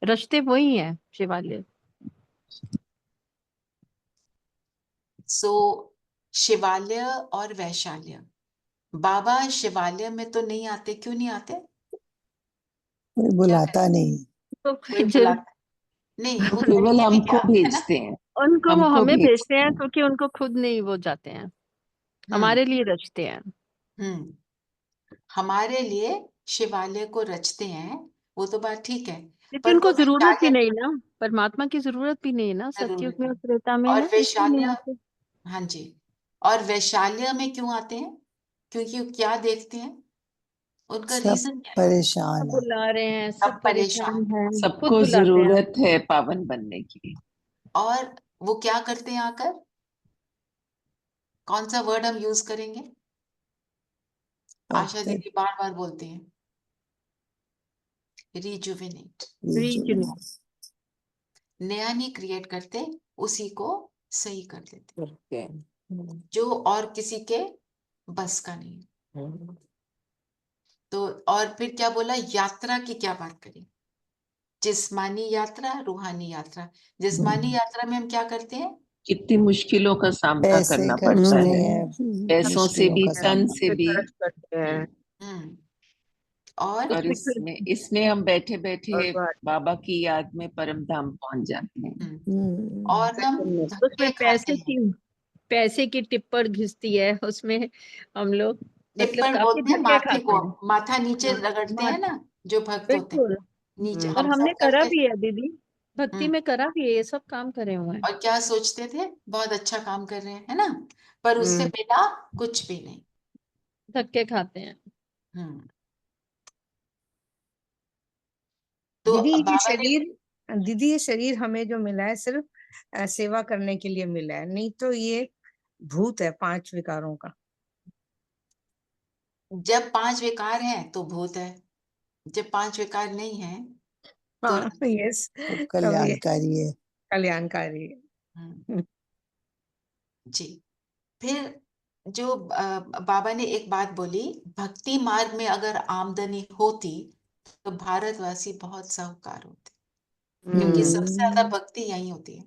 G: रचते वही हैं शिवालय।
D: सो शिवालय और वैशाल्य, बाबा शिवालय में तो नहीं आते, क्यों नहीं आते?
M: कोई
D: क्या
M: बुलाता
D: है?
M: नहीं।
G: तो
D: कोई
G: जब
D: बुलाता नहीं, वो
F: केवल
D: लड़के भी
F: हमको
D: क्या, है ना।
F: भेजते हैं,
G: उनको वो
F: हमको
G: हमें भेजते हैं
F: भेजते हैं।
G: क्योंकि उनको खुद नहीं वो जाते हैं,
D: हम्म
G: हमारे लिए रचते हैं।
D: हम्म हमारे लिए शिवालय को रचते हैं, वो तो बात ठीक है,
G: लेकिन
D: पर
G: उनको
D: वो
G: जरूरत भी
D: वैशाल्य
G: नहीं ना, परमात्मा की जरूरत भी नहीं है ना, सतयुग
D: जरूरत
G: में
D: है।
G: और त्रेता में
D: और
G: है, इसलिए नहीं
D: वैशाल्य,
G: आते।
D: हाँ जी, और वैशाल्य में क्यों आते हैं? क्योंकि वो क्या देखते हैं, उनका
M: सब
D: रीजन क्या है?
M: परेशान
G: सब
M: है।
G: बुला रहे हैं,
D: सब
G: सब परेशान
D: परेशान,
G: हैं, खुद
F: सबको
G: बुलाते हैं।
F: जरूरत है पावन बनने की।
D: और वो क्या करते हैं आकर? कौन सा वर्ड हम यूज करेंगे? आशा
M: करते
D: दीदी बार बार बोलती हैं, रिजुविनेट।
G: रीजन
D: नया नहीं क्रिएट करते, उसी को सही कर देते,
H: ओके।
D: जो और किसी के बस का नहीं है। तो और फिर क्या बोला, यात्रा की क्या बात करें? जिस्मानी यात्रा, रूहानी यात्रा। जिस्मानी यात्रा में हम क्या करते हैं?
F: कितनी मुश्किलों का सामना
M: पैसे
F: करना
M: खर्च
F: पड़ता
M: नहीं
F: है,
M: है,
F: पैसों से
M: मुश्किलों
F: भी,
M: का
F: तन
M: सामना।
F: से भी।
H: खर्च करते हैं
D: हम्म। और
F: और इसमें इसमें हम बैठे
H: और
F: बैठे
H: बात
F: बाबा की याद में परम धाम पहुंच जाते हैं।
D: और हम धक्के
G: उसमें
D: खाते हैं।
G: पैसे की टिप्पण घिसती है उसमें, हम लोग मतलब
D: टिप्पण
G: काफी
D: बोलते हैं
G: धक्के
D: माथे
G: खाते
D: को,
G: हैं।
D: माथा नीचे
G: हाँ,
D: रगड़ते हैं ना, जो भक्त होते हैं
G: बिल्कुल।
D: नीचे,
G: और
D: हम
G: हमने
D: सब
G: करा
D: करते
G: भी है दीदी, भक्ति
D: हम्म।
G: में करा भी है, ये सब काम करे हुए हैं।
D: और क्या सोचते थे, बहुत अच्छा काम कर रहे हैं, है ना, पर उससे मिला कुछ भी नहीं।
G: धक्के खाते हैं।
D: हम्म। तो
L: दीदी ये
D: बाबा ने,
L: शरीर, दीदी ये शरीर हमें जो मिला है सिर्फ सेवा करने के लिए मिला है, नहीं तो ये भूत है 5 विकारों का।
D: जब 5 विकार हैं तो भूत है, जब 5 विकार नहीं है तो
L: हाँ यस,
M: तो
L: तब ये
M: कल्याणकारी है।
L: कल्याणकारी है।
D: हम्म, जी। फिर जो बाबा ने एक बात बोली, भक्ति मार्ग में अगर आमदनी होती तो भारतवासी बहुत साहूकार होते, क्योंकि सबसे ज्यादा भक्ति यही होती है।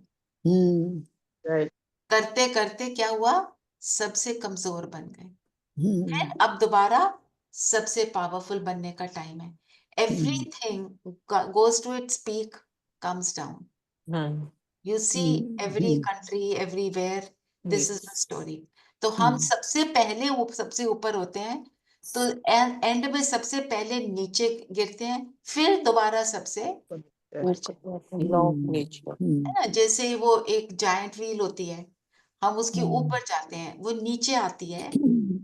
H: राइट।
D: करते करते क्या हुआ, सबसे कमजोर बन गए,
M: हम्म,
D: फिर अब दोबारा सबसे पावरफुल बनने का टाइम है। Everything goes to its peak, comes down. You see every country, everywhere, this is the story. तो हम सबसे पहले सबसे ऊपर होते हैं, तो एंड में सबसे पहले नीचे गिरते हैं, फिर दोबारा सबसे ऊपर चढ़ते हैं।
H: Law of nature.
D: है ना, जैसे वो एक जायंट व्हील होती है, हम उसके ऊपर जाते हैं, वो नीचे आती है,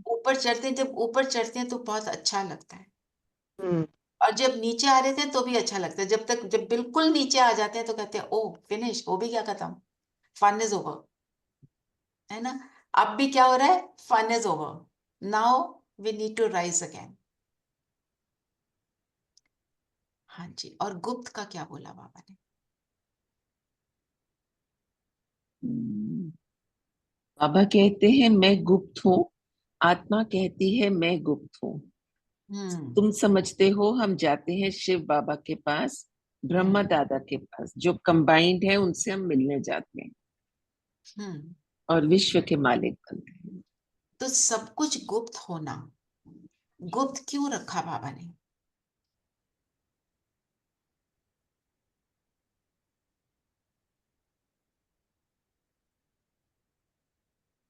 D: ऊपर चढ़ते हैं, जब ऊपर चढ़ते हैं तो बहुत अच्छा लगता है, और जब नीचे आ रहे थे तो भी अच्छा लगता है, जब बिल्कुल नीचे आ जाते हैं तो कहते हैं ओ फिनिश, वो भी क्या खत्म, फन इज ओवर, है ना। अब भी क्या हो रहा है, fun is over, now we need to rise again. हाँ जी, और गुप्त का क्या बोला बाबा ने?
F: बाबा कहते हैं मैं गुप्त हूँ, आत्मा कहती है मैं गुप्त हूँ। तुम समझते हो हम जाते हैं शिव बाबा के पास, ब्रह्मा दादा के पास, जो कंबाइंड है, उनसे हम मिलने जाते हैं और विश्व के मालिक बनते हैं।
D: तो सब कुछ गुप्त होना, गुप्त क्यों रखा बाबा ने?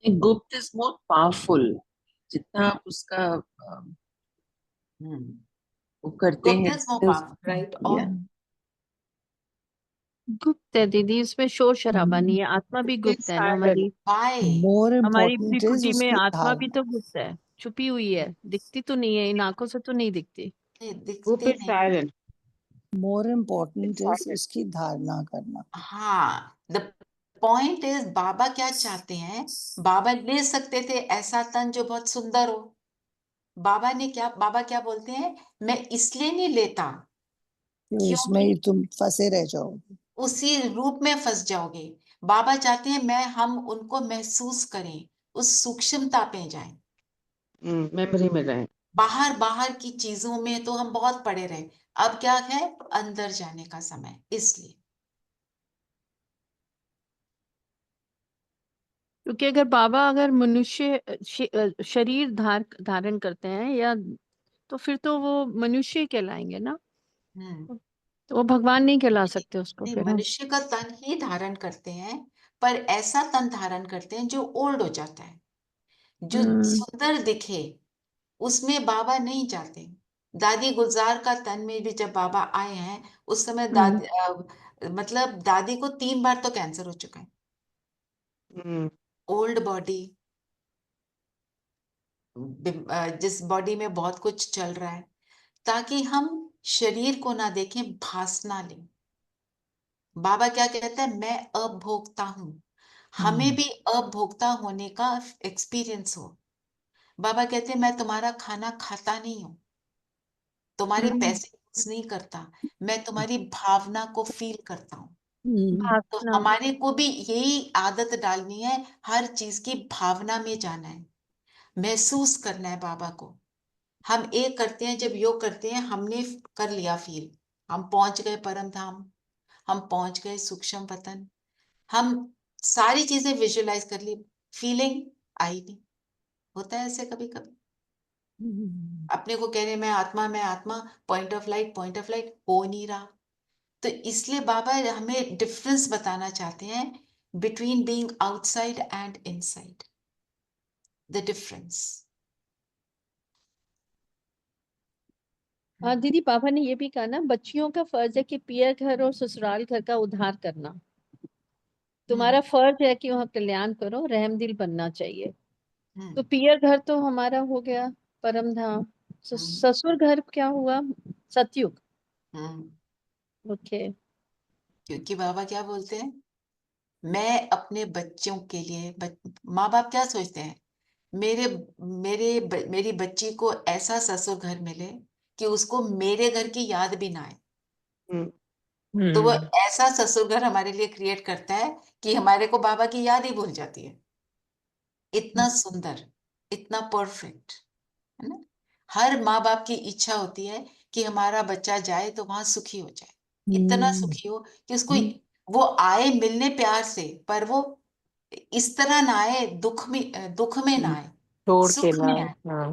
F: गुप्त इज मोर पावरफुल, जितना आप उसका वो करते
D: गुप्त
F: हैं
D: इज मोर पावरफुल, राइट। और
G: गुप्त है दीदी, इसमें शोर शराबा नहीं है, आत्मा भी गुप्त है ना हमारी।
D: बाय
M: मोर
G: हमारी
M: इम्पोर्टेंट इज
G: भ्रिकुटी में
M: उसकी
G: आत्मा भी
M: धारणा।
G: तो गुप्त है, छुपी हुई है, दिखती तो नहीं है, इन आंखों से तो नहीं दिखती।
D: दिखते नहीं।
M: मोर इम्पोर्टेंट इज उसकी धारणा करना।
D: हाँ, द पॉइंट इज बाबा क्या चाहते हैं, बाबा ले सकते थे ऐसा तन जो बहुत सुंदर हो, बाबा क्या बोलते हैं, मैं इसलिए नहीं लेता
M: कि उसमें
D: क्योंकि
M: ही तुम फंसे रह जाओगे।
D: उसी रूप में फंस जाओगे। बाबा चाहते हैं हम उनको महसूस करें, उस सूक्ष्मता पे जाएं।
H: मेमोरी में रहे।
D: बाहर बाहर की चीजों में तो हम बहुत पड़े रहे, अब क्या है, अंदर जाने का समय, इसलिए।
G: क्योंकि अगर बाबा अगर मनुष्य शरीर धारण करते हैं, या तो फिर तो वो मनुष्य ही कहलाएंगे ना, तो वो भगवान नहीं कहला सकते उसको
D: नहीं,
G: फिर हम।
D: मनुष्य का तन ही धारण करते हैं, पर ऐसा तन धारण करते हैं जो ओल्ड हो जाता है, जो सुंदर दिखे, उसमें बाबा नहीं जाते। दादी गुलजार का तन में भी जब बाबा आए हैं उस समय मतलब दादी को 3 बार तो कैंसर हो चुका है। ओल्ड बॉडी, जिस बॉडी में बहुत कुछ चल रहा है, ताकि हम शरीर को ना देखें, भासना लें। बाबा क्या कहता है, मैं अभोक्ता हूं। हमें भी अभोक्ता होने का एक्सपीरियंस हो। बाबा कहते हैं मैं तुम्हारा खाना खाता नहीं हूं, तुम्हारे पैसे यूज नहीं करता, मैं तुम्हारी भावना को फील करता हूँ। तो
G: भावना।
D: हमारे को भी यही आदत डालनी है, हर चीज की भावना में जाना है, महसूस करना है बाबा को। हम एक करते हैं, जब योग करते हैं हमने कर लिया फील, हम पहुंच गए परम धाम, हम पहुंच गए सूक्ष्म पतन, हम सारी चीजें विजुअलाइज कर ली, फीलिंग आई नहीं। होता है ऐसे कभी कभी, अपने को कह रहे मैं आत्मा, पॉइंट ऑफ लाइट हो नहीं रहा। तो इसलिए बाबा हमें डिफरेंस बताना चाहते हैं between being outside and inside, the difference.
G: हाँ दीदी, बाबा ने ये भी कहा ना, बच्चियों का फर्ज है कि पियर घर और ससुराल घर का उद्धार करना। तुम्हारा फर्ज है कि वहाँ कल्याण करो, रहम दिल बनना चाहिए। तो पियर घर तो हमारा हो गया परम धाम, ससुर घर क्या हुआ, सतयुग। ओके।
D: क्योंकि बाबा क्या बोलते हैं, मैं अपने बच्चों के लिए, माँ बाप क्या सोचते हैं, मेरे मेरी बच्ची को ऐसा ससुर घर मिले कि उसको मेरे घर की याद भी ना आए। तो वो ऐसा ससुर घर हमारे लिए क्रिएट करता है कि हमारे को बाबा की याद ही भूल जाती है। इतना सुंदर, इतना परफेक्ट, है ना। हर माँ बाप की इच्छा होती है कि हमारा बच्चा जाए तो वहां सुखी हो जाए, इतना सुखी हो कि उसको, वो आए मिलने प्यार से, पर वो इस तरह ना आए, दुख में ना आए,
H: छोड़ के
D: सुख
H: ना।
D: में आए ना।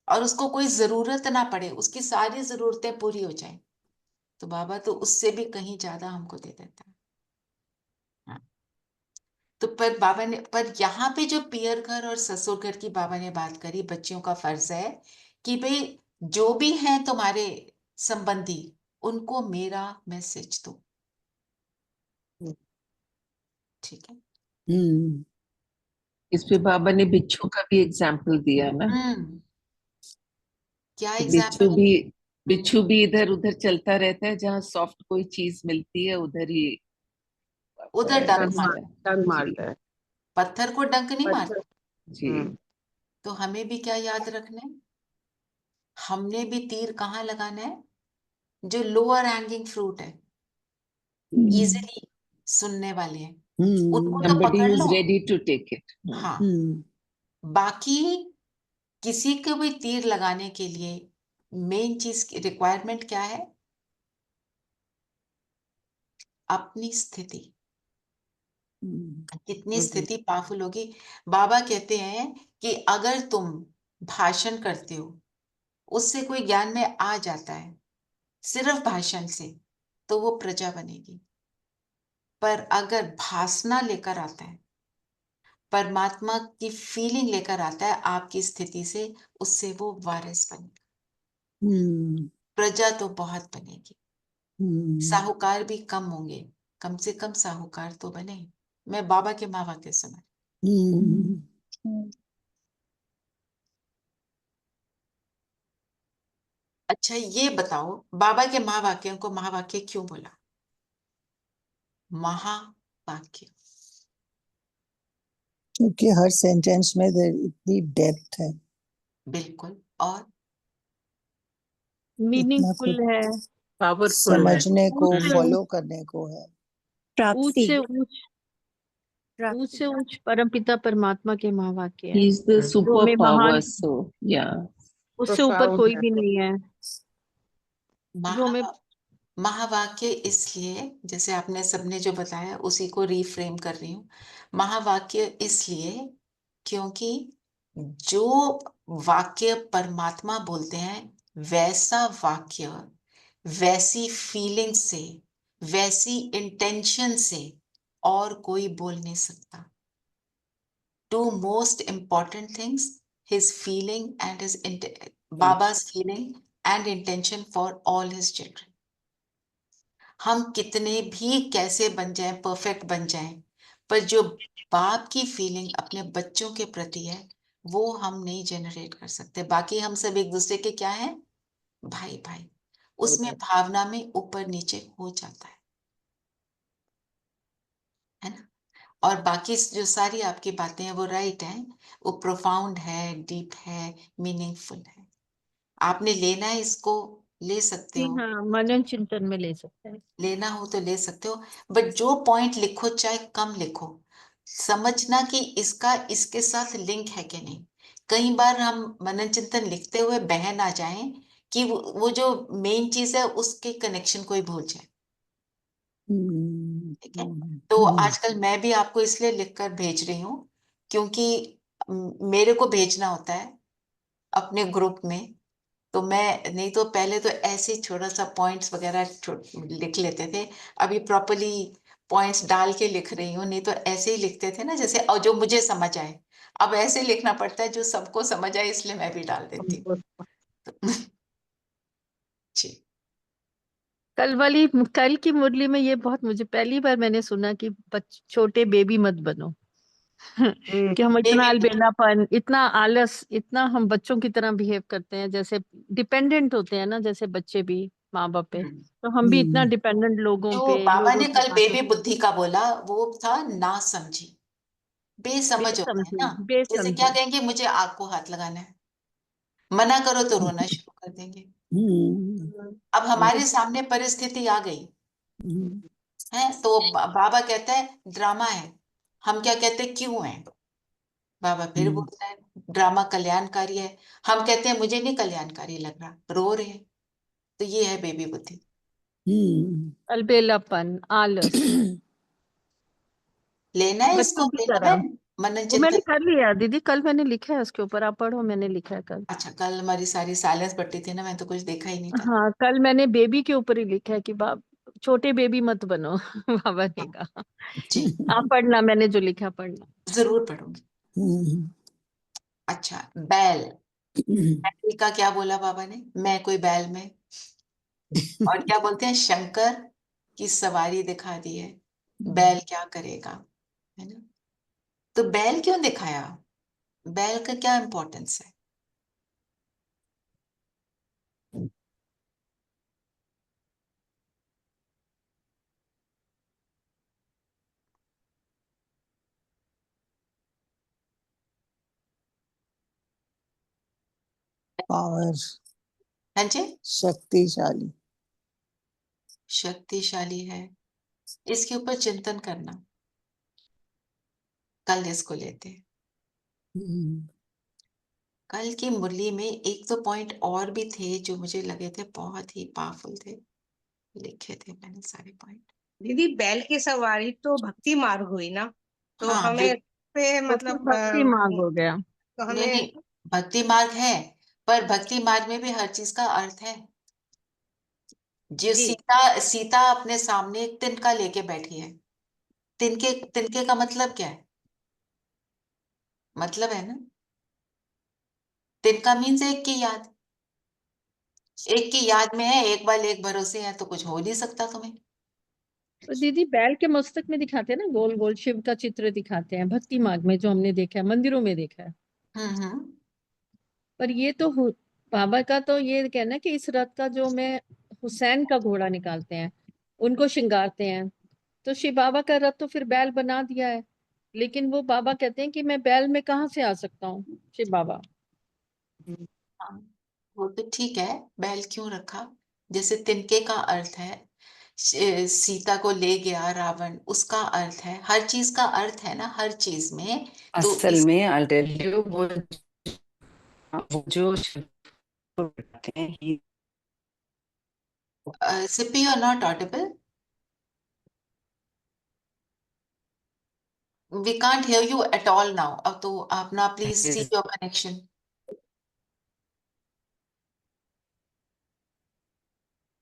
D: और उसको कोई जरूरत ना पड़े, उसकी सारी जरूरतें पूरी हो जाए। तो बाबा तो उससे भी कहीं ज्यादा हमको दे देता है। हाँ। तो पर बाबा ने, पर यहाँ पे जो पियर घर और ससुर घर की बाबा ने बात करी, बच्चियों का फर्ज है कि भाई जो भी हैं तुम्हारे संबंधी, उनको मेरा मैसेज दो। ठीक है।
F: इस पे बाबा ने बिच्छू का भी एग्जाम्पल दिया ना।
D: क्या
F: बिच्छू
D: एग्जाम्पल?
F: भी बिच्छू भी इधर उधर चलता रहता है, जहाँ सॉफ्ट कोई चीज मिलती है उधर ही
D: उधर डंक
F: घुसता है।
H: डंक मारता है।
D: पत्थर को डंक नहीं मारता।
F: जी।
D: तो हमें भी क्या याद रखना है, हमने भी तीर कहाँ लगाना है, जो लोअर हैंगिंग फ्रूट है, इजीली सुनने वाले हैं, उनको तो
F: Somebody
D: पकड़
F: who's
D: low.
F: ready to take it.
D: हाँ। बाकी किसी को भी तीर लगाने के लिए मेन चीज की रिक्वायरमेंट क्या है, अपनी स्थिति। कितनी स्थिति पावरफुल होगी। बाबा कहते हैं कि अगर तुम भाषण करते हो, उससे कोई ज्ञान में आ जाता है सिर्फ भाषण से, तो वो प्रजा बनेगी। पर अगर भासना लेकर आता है, परमात्मा की फीलिंग लेकर आता है आपकी स्थिति से, उससे वो वारिस बनेगा। प्रजा तो बहुत बनेगी, साहूकार भी कम होंगे, कम से कम साहूकार तो बने। मैं बाबा के माँ वाक्य सुना। अच्छा ये बताओ, बाबा के महावाक्यों को महावाक्य क्यों बोला? महावाक्य
M: क्योंकि हर सेंटेंस में इतनी डेप्थ है,
D: बिल्कुल, और
M: इतना
G: मीनिंगफुल
M: कुछ
G: है,
H: पावरफुल है।
M: समझने को,
G: ऊंच से
M: फॉलो करने को है।
G: ऊंच से ऊंच परमपिता परमात्मा के महावाक्य है,
F: He's the
G: जो में
F: superpower,
G: महान,
F: so yeah.
G: उससे ऊपर
H: Profound
G: कोई
H: है।
G: भी नहीं है। जो में
D: महावाक्य इसलिए, जैसे आपने सबने जो बताया उसी को रीफ्रेम कर रही हूँ। महावाक्य इसलिए क्योंकि जो वाक्य परमात्मा बोलते हैं, वैसा वाक्य वैसी फीलिंग से, वैसी इंटेंशन से और कोई बोल नहीं सकता। Two most important things, his feeling and his Baba's feeling and intention for all his children. हम कितने भी कैसे बन जाएं, परफेक्ट बन जाएं, पर जो बाप की फीलिंग अपने बच्चों के प्रति है वो हम नहीं जनरेट कर सकते। बाकी हम सब एक दूसरे के क्या हैं, भाई भाई, उसमें भावना में ऊपर नीचे हो जाता है ना। और बाकी जो सारी आपकी बातें हैं वो राइट हैं, वो प्रोफाउंड है, डीप है, मीनिंगफुल है। आपने लेना है इसको ले सकते
G: जी
D: हो,
G: हाँ, मनन चिंतन में ले सकते हैं।
D: लेना हो तो ले सकते हो, बट जो पॉइंट लिखो चाहे कम लिखो, समझना कि इसका इसके साथ लिंक है कि नहीं। कई बार हम मनन चिंतन लिखते हुए बह ना जाएं कि वो जो मेन चीज है उसके कनेक्शन को ही भूल जाए। ठीक है, तो आजकल मैं भी आपको इसलिए लिखकर भेज रही हूँ क्योंकि मेरे को भेजना होता है अपने ग्रुप में, तो मैं नहीं तो पहले तो ऐसे ही छोटा सा पॉइंट्स वगैरह लिख लेते थे, अभी प्रॉपरली पॉइंट्स डाल के लिख रही हूँ, नहीं तो ऐसे ही लिखते थे ना जैसे, और जो मुझे समझ आए। अब ऐसे लिखना पड़ता है जो सबको समझ आए, इसलिए मैं भी डाल देती हूँ। जी।
G: कल की मुरली में ये बहुत, मुझे पहली बार मैंने सुना कि छोटे बेबी मत बनो। कि हम इतना अलबेलापन, इतना आलस, इतना हम बच्चों की तरह बिहेव करते हैं, जैसे डिपेंडेंट होते हैं ना, जैसे बच्चे भी माँ बाप पे, तो हम भी इतना डिपेंडेंट लोगों
D: जो
G: पे,
D: बाबा
G: लोगों
D: ने
G: के
D: कल
G: हाथों
D: बेबी बुद्धि का बोला वो था ना समझी, बेसमझ होता है
G: बेसमझी
D: ना। जैसे क्या
G: बेसमझी।
D: कहेंगे मुझे आग को हाथ लगाना है, मना करो तो रोना शुरू कर देंगे। अब हमारे सामने परिस्थिति आ गई है तो बाबा कहता है ड्रामा है, हम क्या कहते हैं क्यों है, बाबा फिर बोलता है ड्रामा कल्याणकारी है, हम कहते हैं मुझे नहीं कल्याणकारी लग रहा, रो रहे हैं। तो ये है बेबी बुद्धि,
G: अलबेलापन, आलस।
D: लेना है इसको,
G: बच्चों की
D: लेना
G: तरह।
D: है मनन
G: वो मैंने
D: चिंतन।
G: कर लिया दीदी, कल मैंने लिखा है उसके ऊपर, आप पढ़ो, मैंने लिखा है कल।
D: अच्छा, कल हमारी सारी साइलेंस बटी थी ना, मैं तो कुछ देखा ही नहीं कल।
G: हाँ, कल मैंने बेबी के ऊपर ही लिखा है कि बाप छोटे बेबी मत बनो। बाबा ने कहा।
D: जी,
G: आप पढ़ना, मैंने जो लिखा पढ़ना।
D: जरूर पढ़ूंगी। अच्छा, बैल, बैल का क्या बोला बाबा ने, मैं कोई बैल में, और क्या बोलते हैं शंकर की सवारी दिखा दी है, बैल क्या करेगा, है ना। तो बैल क्यों दिखाया, बैल का क्या इंपॉर्टेंस है।
M: पावर,
D: हाँ जी,
M: शक्तिशाली।
D: शक्तिशाली है, इसके ऊपर चिंतन करना, कल इसको लेते हैं। कल की मुरली में एक दो पॉइंट और भी थे जो मुझे लगे थे बहुत ही पावरफुल थे, लिखे थे मैंने सारे पॉइंट।
L: दीदी बैल की सवारी तो भक्ति मार्ग हुई ना, तो
D: हाँ
L: हमें पे
G: वो तो
L: मतलब
G: भक्ति मार्ग हो गया।
L: तो
D: नहीं
L: हमें
D: नहीं, भक्ति मार्ग है, पर भक्ति मार्ग में भी हर चीज का अर्थ है। जो
L: जी
D: सीता सीता अपने सामने एक तिनका लेके बैठी है, तिनके तिनके का मतलब क्या है, मतलब है ना, तिनका मीन्स एक की याद, एक की याद में है, एक बार एक भरोसे है, तो कुछ हो नहीं सकता तुम्हें।
G: तो दीदी बैल के मस्तक में दिखाते हैं ना, गोल गोल शिव का चित्र दिखाते हैं भक्ति मार्ग में, जो हमने देखा है, मंदिरों में देखा है।
D: हम्म।
G: पर ये तो बाबा का तो ये कहना है कि इस रथ का जो मैं हुसैन का घोड़ा निकालते हैं, उनको श्रृंगारते हैं, तो शिव बाबा का रथ तो फिर बैल बना दिया है। लेकिन वो बाबा कहते हैं कि मैं बैल में कहाँ से आ सकता हूँ, शिव बाबा।
D: हाँ, वो तो ठीक है, बैल क्यों रखा, जैसे तिनके का अर्थ है सीता को ले गया रावण, उसका अर्थ है, हर चीज का अर्थ है ना हर चीज में। तो
I: असल
D: इस
I: में I'll tell you, वो जो शिव को बताते हैं
D: Sippy you are not audible, we can't hear you at all now. अब तो आप ना please see
I: is
D: your connection,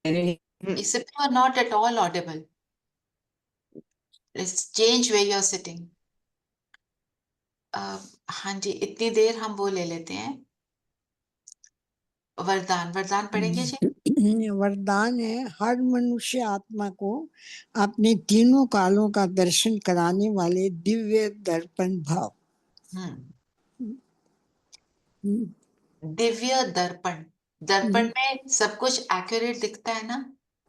D: Sippy you are not at all audible, let's change way you are sitting. हाँ जी, इतनी देर हम वो ले लेते हैं, वरदान, वरदान पढ़ेंगे जी।
M: वरदान है हर मनुष्य आत्मा को अपने तीनों कालों का दर्शन कराने वाले दिव्य दर्पण भाव।
D: दिव्य दर्पण, दर्पण में सब कुछ एक्यूरेट दिखता है ना?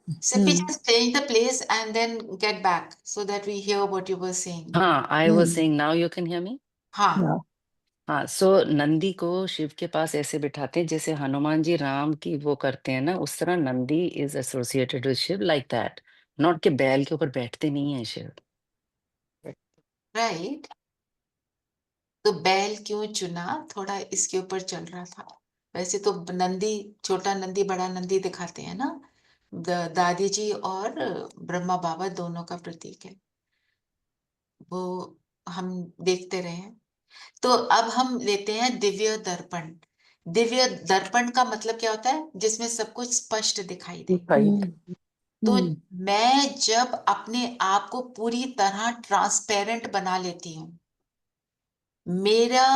D: Simply just change the place and then get back so that we hear what you were saying.
I: हाँ, I was saying now you can hear me?
D: हाँ,
I: हाँ, सो नंदी को शिव के पास ऐसे बिठाते हैं जैसे हनुमान जी राम की वो करते हैं ना, उस तरह Nandi is associated with Shiv like that, not के बैल के ऊपर बैठते नहीं है शिव।
D: राइट। तो बैल क्यों चुना, थोड़ा इसके ऊपर चल रहा था। वैसे तो नंदी, छोटा नंदी बड़ा नंदी दिखाते हैं ना, दादी जी और ब्रह्मा बाबा दोनों का प्रतीक है, वो हम देखते रहे हैं। तो अब हम लेते हैं दिव्य दर्पण। दिव्य दर्पण का मतलब क्या होता है? जिसमें सब कुछ स्पष्ट दिखाई दे। तो मैं जब अपने आप को पूरी तरह ट्रांसपेरेंट बना लेती हूँ, मेरा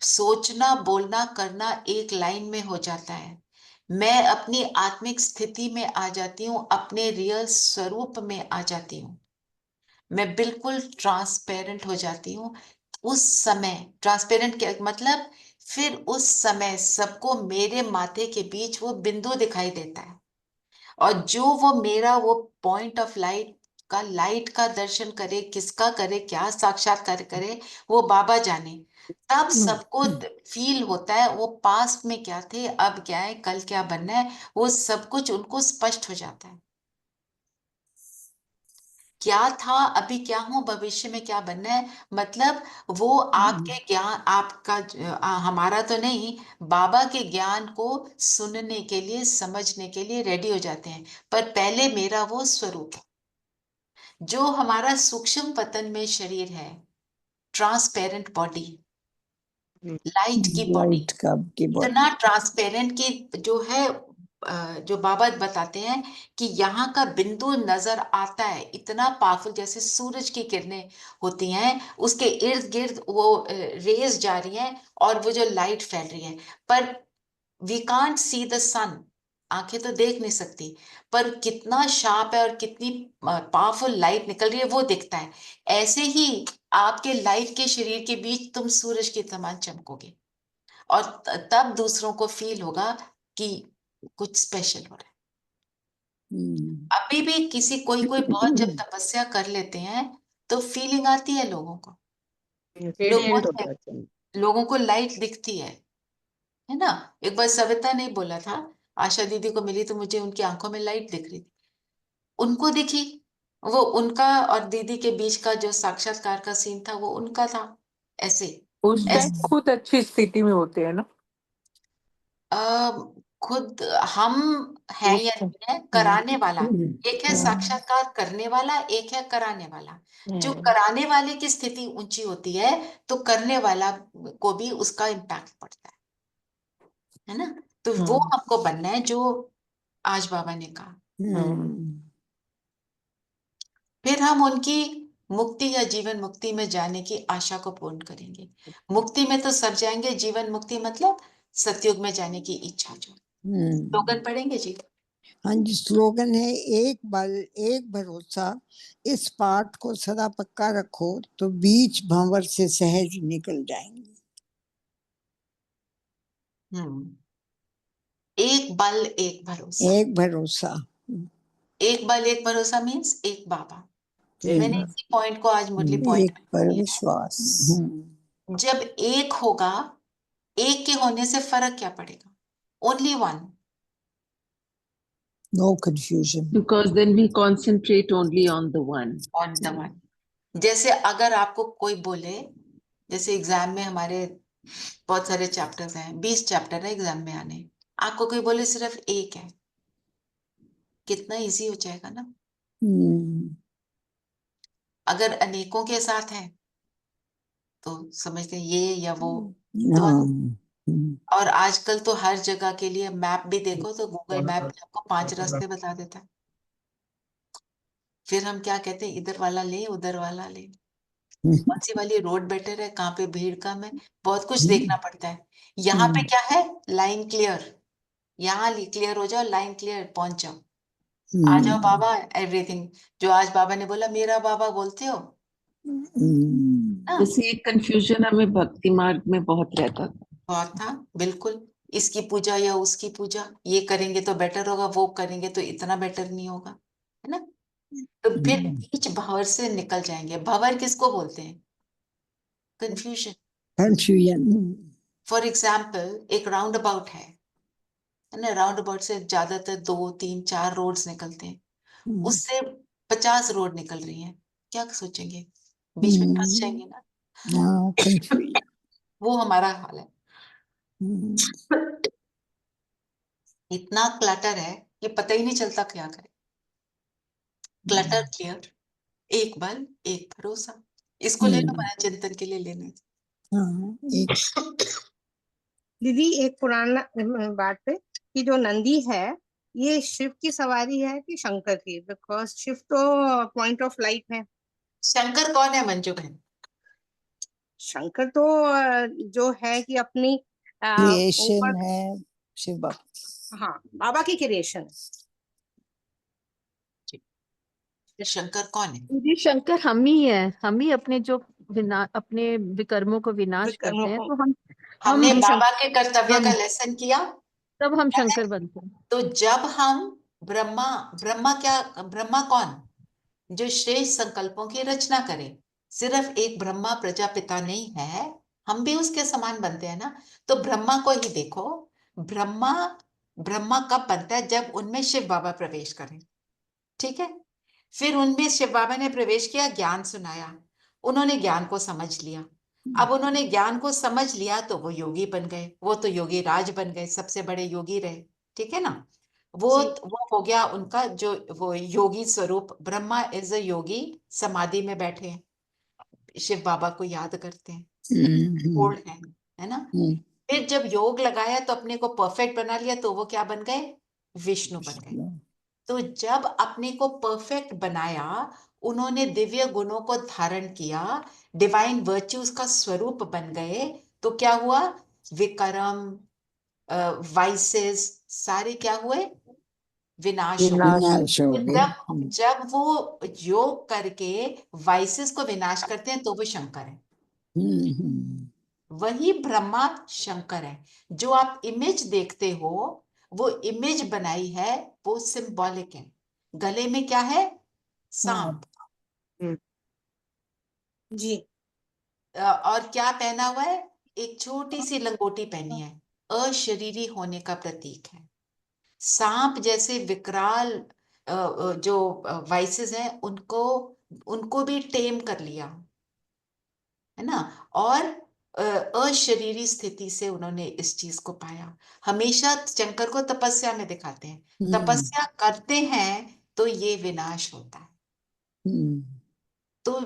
D: सोचना बोलना करना एक लाइन में हो जाता है, मैं अपनी आत्मिक स्थिति में आ जाती हूँ, अपने रियल स्वरूप में आ जाती हूँ, मैं बिल्कुल ट्रांसपेरेंट हो जाती हूँ। उस समय ट्रांसपेरेंट क्या मतलब? फिर उस समय सबको मेरे माथे के बीच वो बिंदु दिखाई देता है, और जो वो मेरा वो पॉइंट ऑफ लाइट का दर्शन करे, किसका करे, क्या साक्षात्कार करे, वो बाबा जाने। तब सबको फील होता है वो पास में क्या थे, अब क्या है, कल क्या बनना है, वो सब कुछ उनको स्पष्ट हो जाता है। क्या था, अभी क्या हूं, भविष्य में क्या बनना है, मतलब वो आपके ज्ञान, आपका हमारा तो नहीं, बाबा के ज्ञान को सुनने के लिए, समझने के लिए रेडी हो जाते हैं। पर पहले मेरा वो स्वरूप, जो हमारा सूक्ष्म पतन में शरीर है, ट्रांसपेरेंट बॉडी, लाइट की बॉडी, इतना ट्रांसपेरेंट की जो है, जो बाबा बताते हैं कि यहाँ का बिंदु नजर आता है, इतना पावरफुल, जैसे सूरज की किरणें होती हैं, उसके इर्द गिर्द वो रेज जा रही हैं और वो जो लाइट फैल रही है, पर वी कांट सी द सन, आंखें तो देख नहीं सकती, पर कितना शार्प है और कितनी पावरफुल लाइट निकल रही है वो दिखता है। ऐसे ही आपके लाइट के शरीर के बीच तुम सूरज के समान चमकोगे, और तब दूसरों को फील होगा कि कुछ स्पेशल हो रहा है। अभी भी किसी कोई बहुत जब तपस्या कर लेते हैं तो फीलिंग आती है लोगों को, लोगों को लाइट दिखती है ना? एक बार सविता ने बोला था, आशा दीदी को मिली तो मुझे उनकी आंखों में लाइट दिख रही थी, उनको दिखी, वो उनका और दीदी के बीच का जो साक्षात्कार का सीन था वो उनका था। ऐसे
H: उस टाइम खुद अच्छी स्थिति में होते हैं ना,
D: खुद हम हैं या नहीं है, कराने वाला एक है, साक्षात्कार करने वाला एक है, कराने वाला। जो कराने वाले की स्थिति ऊंची होती है तो करने वाला को भी उसका इम्पैक्ट पड़ता है ना? तो वो हमको बनना है जो आज बाबा ने कहा। फिर हम उनकी मुक्ति या जीवन मुक्ति में जाने की आशा को पूर्ण करेंगे। मुक्ति में तो सब जाएंगे, जीवन मुक्ति मतलब सतयुग में जाने की इच्छा। जो स्लोगन पढ़ेंगे जी?
M: हाँ जी, स्लोगन है एक बल एक भरोसा, इस पाठ को सदा पक्का रखो तो बीच भंवर से सहज निकल जाएंगे।
D: एक बल एक भरोसा,
M: एक भरोसा,
D: एक बल एक भरोसा मीन्स एक बाबा। मैंने इसी पॉइंट को आज मुरली पॉइंट
M: एक पर विश्वास।
D: जब एक होगा, एक के होने से फर्क क्या पड़ेगा? Only one,
F: no confusion, because then we concentrate only on the one.
D: जैसे अगर आपको कोई बोले, जैसे एग्जाम में हमारे बहुत सारे चैप्टर्स हैं, 20 चैप्टर है एग्जाम में आने, आपको कोई बोले सिर्फ एक है, कितना इजी हो जाएगा ना। अगर अनेकों के साथ हैं तो समझते हैं ये या वो तो, और आजकल तो हर जगह के लिए मैप भी देखो तो गूगल मैप आपको 5 रास्ते बता देता है। फिर हम क्या कहते हैं, इधर वाला ले उधर वाला ले, कौन सी वाली रोड बेटर है, कहाँ पे भीड़ कम है, बहुत कुछ देखना पड़ता है। यहाँ पे क्या है, लाइन क्लियर, यहाँ क्लियर हो जाओ, लाइन क्लियर, पहुंच जाओ, आ जाओ बाबा, एवरीथिंग। जो आज बाबा ने बोला मेरा बाबा बोलते हो ना,
F: जैसे एक कंफ्यूजन हमें भक्ति मार्ग में बहुत रहता था।
D: बहुत था, बिल्कुल। इसकी पूजा या उसकी पूजा, ये करेंगे तो बेटर होगा, वो करेंगे तो इतना बेटर नहीं होगा, है ना। तो फिर बीच भंवर से निकल जाएंगे। भंवर किसको बोलते हैं? कंफ्यूजन।
M: कंफ्यूजन।
D: फॉर एग्जाम्पल, एक राउंड अबाउट है ना, राउंड अबाउट से ज्यादातर 2, 3, 4 रोड्स निकलते हैं, उससे 50 रोड निकल रही हैं, क्या सोचेंगे? बीच में फंस जाएंगे ना।
M: कंफ्यूजन।
D: वो हमारा हाल है। इतना क्लटर है कि पता ही नहीं चलता क्या करें। क्लटर क्लियर, एक बल एक भरोसा, इसको ले लो, मन चिंतन के लिए लेने।
L: दीदी एक पुराना बात है कि जो नंदी है ये शिव की सवारी है कि शंकर की? बिकॉज शिव तो पॉइंट ऑफ लाइट है।
D: शंकर कौन है मंजू बहन?
L: शंकर तो जो है कि अपनी
M: क्रिएशन
L: ऊपर,
M: है शिव बाबा।
L: हाँ, बाबा की क्रिएशन।
D: शंकर कौन है?
G: जी शंकर हम ही है, हम ही अपने जो अपने विकर्मों को विनाश
L: विकर्मों
G: करते हैं,
L: को
G: तो हम
D: हमने
G: ही
D: बाबा के कर्तव्य का
G: हम
D: लेसन किया,
G: तब हम शंकर बनते हैं।
D: तो जब हम ब्रह्मा, ब्रह्मा क्या, ब्रह्मा कौन? जो श्रेष्ठ संकल्पों की रचना करे। सिर्फ एक ब्रह्मा प्रजापिता नहीं है, हम भी उसके समान बनते हैं ना। तो ब्रह्मा को ही देखो, ब्रह्मा, ब्रह्मा कब बनता है? जब उनमें शिव बाबा प्रवेश करें, ठीक है। फिर उनमें शिव बाबा ने प्रवेश किया, ज्ञान सुनाया, उन्होंने ज्ञान को समझ लिया। अब उन्होंने ज्ञान को समझ लिया तो वो योगी बन गए, वो तो योगी राज बन गए, सबसे बड़े योगी रहे, ठीक है ना। वो हो गया उनका जो वो योगी स्वरूप। ब्रह्मा इज अ योगी, समाधि में बैठे हैं, शिव बाबा को याद करते हैं, ओल्ड है ना। फिर जब योग लगाया तो अपने को परफेक्ट बना लिया, तो वो क्या बन गए? विष्णु बन गए। तो जब अपने को परफेक्ट बनाया, उन्होंने दिव्य गुणों को धारण किया, डिवाइन वर्च्यूज का स्वरूप बन गए, तो क्या हुआ? विकर्म, वाइसेस सारे क्या हुए? विनाश हो गए।
M: विनाश हो
D: तो
M: गए।
D: जब जब वो योग करके वाइसेस को विनाश करते हैं तो वो शंकर है। वही ब्रह्मा शंकर है। जो आप इमेज देखते हो, वो इमेज बनाई है, वो सिंबॉलिक है। गले में क्या है? सांप।
L: जी।
D: और क्या पहना हुआ है? एक छोटी सी लंगोटी पहनी है, अशरीरी होने का प्रतीक है। सांप जैसे विकराल जो वाइसेस हैं, उनको उनको भी टेम कर लिया, है ना। और अशरीरी स्थिति से उन्होंने इस चीज को पाया। हमेशा शंकर को तपस्या में दिखाते हैं, तपस्या करते हैं तो ये विनाश होता है। तो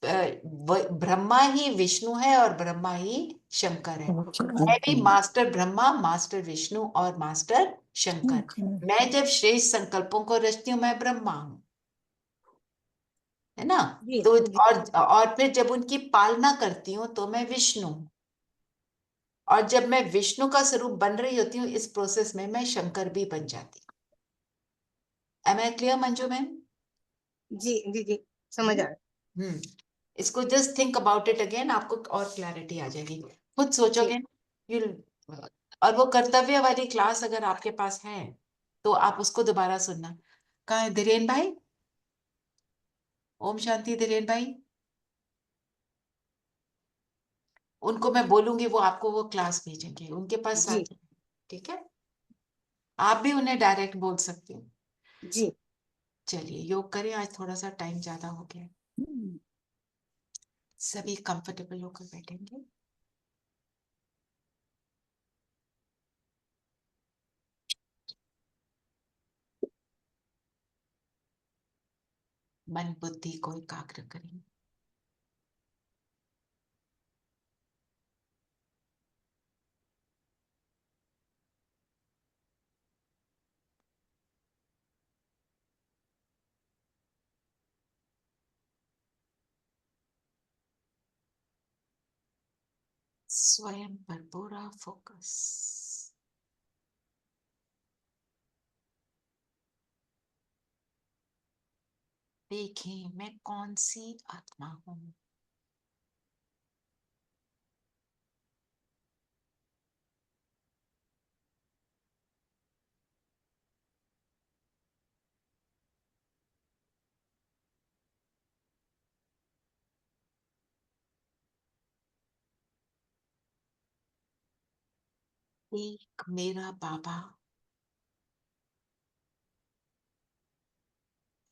D: ब्रह्मा ही विष्णु है और ब्रह्मा ही शंकर है भी मास्टर ब्रह्मा, मास्टर विष्णु और मास्टर शंकर। मैं जब श्रेष्ठ संकल्पों को रचती हूँ, मैं ब्रह्मा हूं, है ना। तो और फिर जब उनकी पालना करती हूँ तो मैं विष्णु, और जब मैं विष्णु का स्वरूप बन रही होती हूँ इस प्रोसेस में, मैं शंकर भी बन जाती हूँ। Am I clear Manju ma'am?
L: जी जी जी, समझ आ रहा।
D: इसको just think about it again, आपको और क्लैरिटी आ जाएगी, खुद सोचोगे यू। और वो कर्तव्य वाली क्लास अगर आपके पास है तो आप उसको दोबारा सुनना। कहाँ है धीरेन भाई? ओम शांति धीरेन भाई, उनको मैं बोलूंगी, वो आपको वो क्लास भेजेंगे, उनके पास साथ, ठीक है। आप भी उन्हें डायरेक्ट बोल सकते हो।
L: जी।
D: चलिए योग करें, आज थोड़ा सा टाइम ज्यादा हो गया। सभी कंफर्टेबल होकर बैठेंगे। मन बुद्धि को एकाग्र करें। स्वयं पर पूरा फोकस। देखें मैं कौन सी आत्मा हूं। एक मेरा बाबा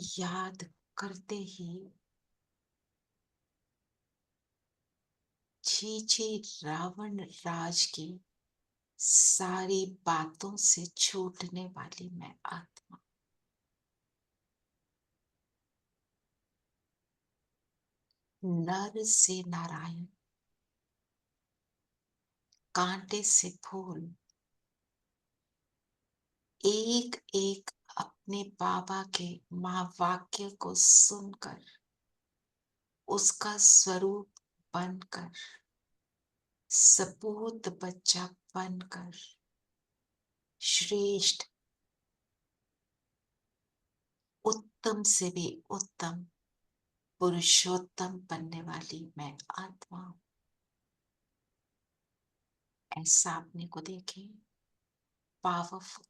D: याद करते ही छी रावण राज की सारी बातों से छूटने वाली मैं आत्मा। नर से नारायण, कांटे से फूल, एक एक अपने बाबा के महावाक्य को सुनकर उसका स्वरूप बनकर सपूत बच्चा बनकर श्रेष्ठ उत्तम से भी उत्तम पुरुषोत्तम बनने वाली मैं आत्मा हूं। ऐसा अपने को देखें, पावरफुल।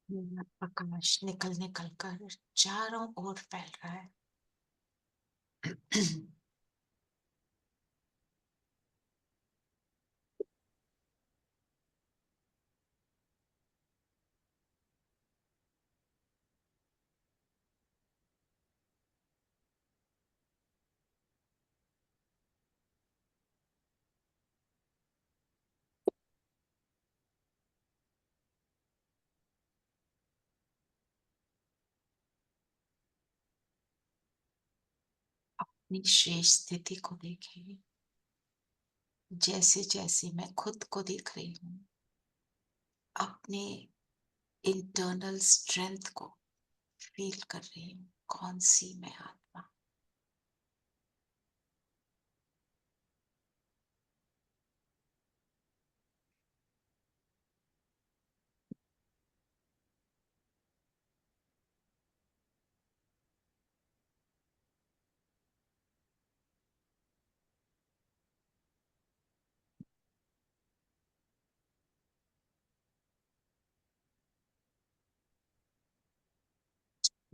D: प्रकाश निकल निकल कर चारों ओर फैल रहा है। अपनी शेष स्थिति को देखें, जैसे जैसे मैं खुद को देख रही हूं, अपने इंटरनल स्ट्रेंथ को फील कर रही हूं। कौन सी मैं आत्मा।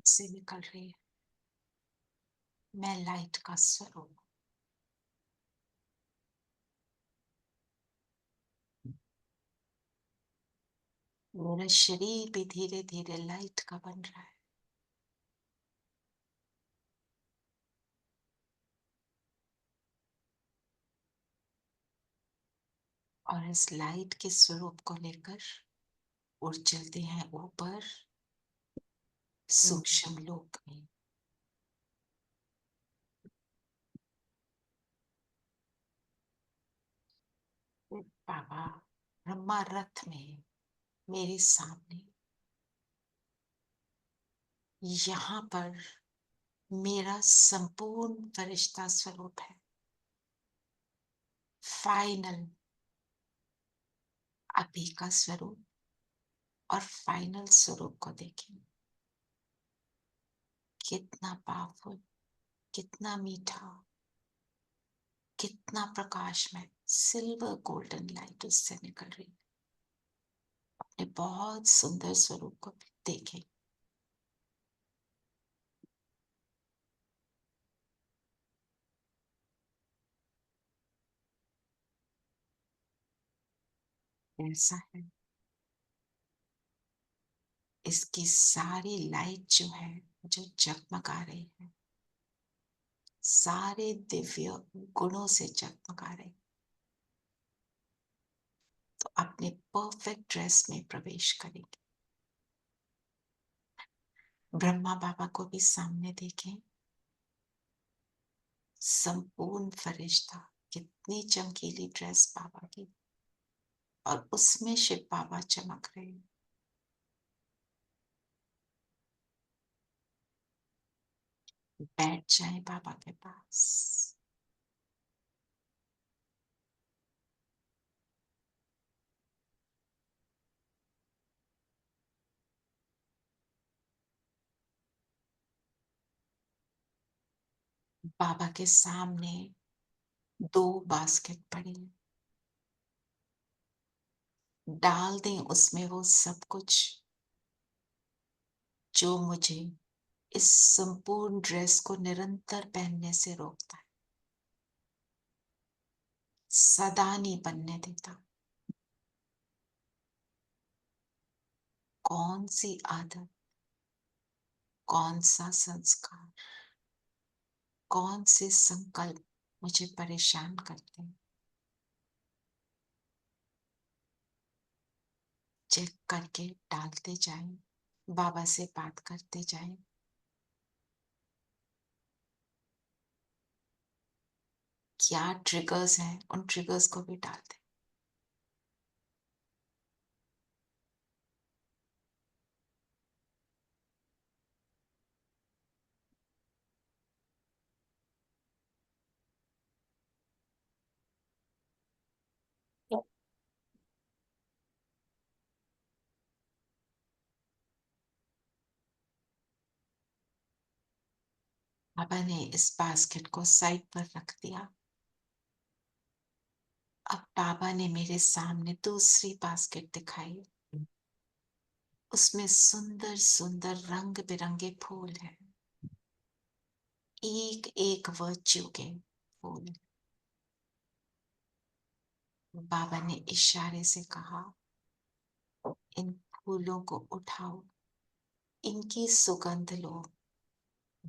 D: से निकल रही है मैं लाइट का स्वरूप। मेरा शरीर भी धीरे धीरे लाइट का बन रहा है। और इस लाइट के स्वरूप को लेकर उड़ चलते हैं ऊपर सूक्ष्म लोक में। बाबा ब्रह्मा रथ में मेरे सामने, यहाँ पर मेरा संपूर्ण फरिश्ता स्वरूप है। फाइनल अभी का स्वरूप और फाइनल स्वरूप को देखें, कितना पावरफुल, कितना मीठा, कितना प्रकाशमय। सिल्वर गोल्डन लाइट उससे निकल रही है। अपने बहुत सुंदर स्वरूप को देखें। ऐसा है, इसकी सारी लाइट जो है, जो जगमगा रही है, सारे दिव्य गुणों से जगमगा रही। तो अपने परफेक्ट ड्रेस में प्रवेश करेंगे। ब्रह्मा बाबा को भी सामने देखें। संपूर्ण फरिश्ता, कितनी चमकीली ड्रेस बाबा की, और उसमें शिव बाबा चमक रहे हैं। बैठ जाए बाबा के पास। बाबा के सामने 2 बास्केट पड़ी है। डाल दें उसमें वो सब कुछ जो मुझे इस संपूर्ण ड्रेस को निरंतर पहनने से रोकता है, सदा नहीं बनने देता। कौन सी आदत, कौन सा संस्कार, कौन से संकल्प मुझे परेशान करते हैं, चेक करके डालते जाएं, बाबा से बात करते जाएं। क्या ट्रिगर्स हैं, उन ट्रिगर्स को भी डाल दें। बाबा ने इस बास्केट को साइड पर रख दिया। अब बाबा ने मेरे सामने दूसरी बास्केट दिखाई। उसमें सुंदर सुंदर रंग बिरंगे फूल हैं, एक एक वर्च्यू के फूल। बाबा ने इशारे से कहा, इन फूलों को उठाओ, इनकी सुगंध लो।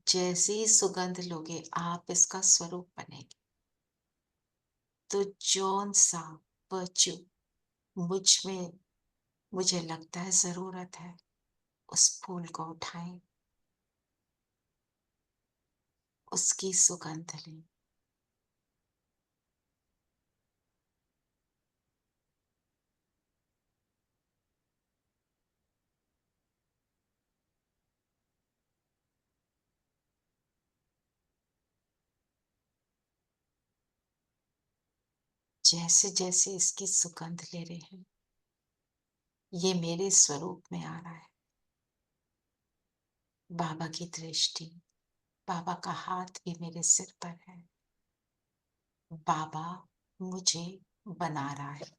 D: जैसे ही सुगंध लोगे आप इसका स्वरूप बनेंगे। तो जौन सा वर्च्यू मुझ में मुझे लगता है जरूरत है, उस फूल को उठाएं, उसकी सुगंध लें। जैसे जैसे इसकी सुगंध ले रहे हैं, ये मेरे स्वरूप में आ रहा है। बाबा की दृष्टि, बाबा का हाथ भी मेरे सिर पर है। बाबा मुझे बना रहा है।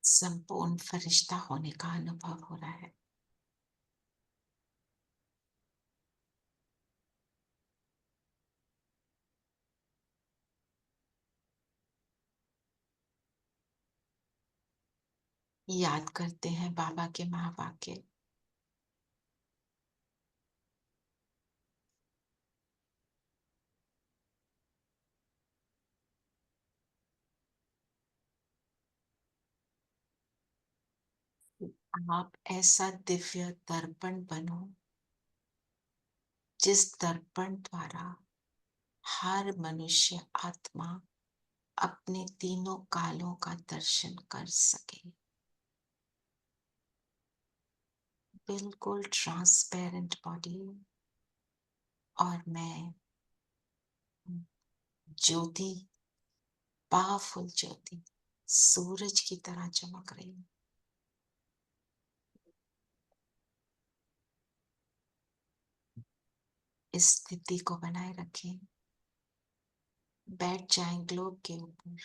D: संपूर्ण फरिश्ता होने का अनुभव हो रहा है। याद करते हैं बाबा के महावाक्य। आप ऐसा दिव्य दर्पण बनो, जिस दर्पण द्वारा हर मनुष्य आत्मा अपने तीनों कालों का दर्शन कर सके। बिल्कुल ट्रांसपेरेंट बॉडी, और मैं ज्योति, पावरफुल ज्योति, सूरज की तरह चमक रही हूँ। इस स्थिति को बनाए रखें। बैठ जाएं ग्लोब के ऊपर।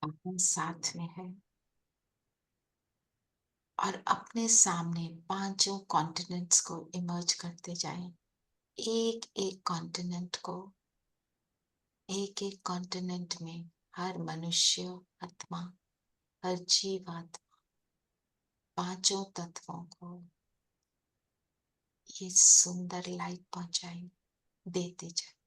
D: अपने साथ में है और अपने सामने पांचों कॉन्टिनेंट्स को इमर्ज करते जाएं। एक एक कॉन्टिनेंट को, एक एक कॉन्टिनेंट में हर मनुष्य आत्मा, हर जीव आत्मा, पांचों तत्वों को ये सुंदर लाइट पहुंचाएं, देते जाएं।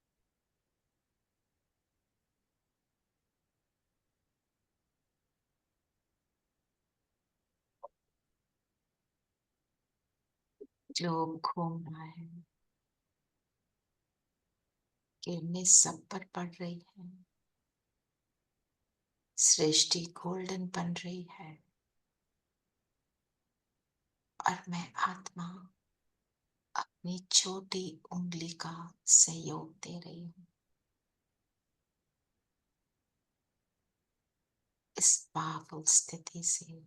D: जो घूम रहा है, किरणें सब पर पड़ रही है, सृष्टि गोल्डन बन रही है और मैं आत्मा अपनी छोटी उंगली का सहयोग दे रही हूँ इस पावरफुल स्थिति से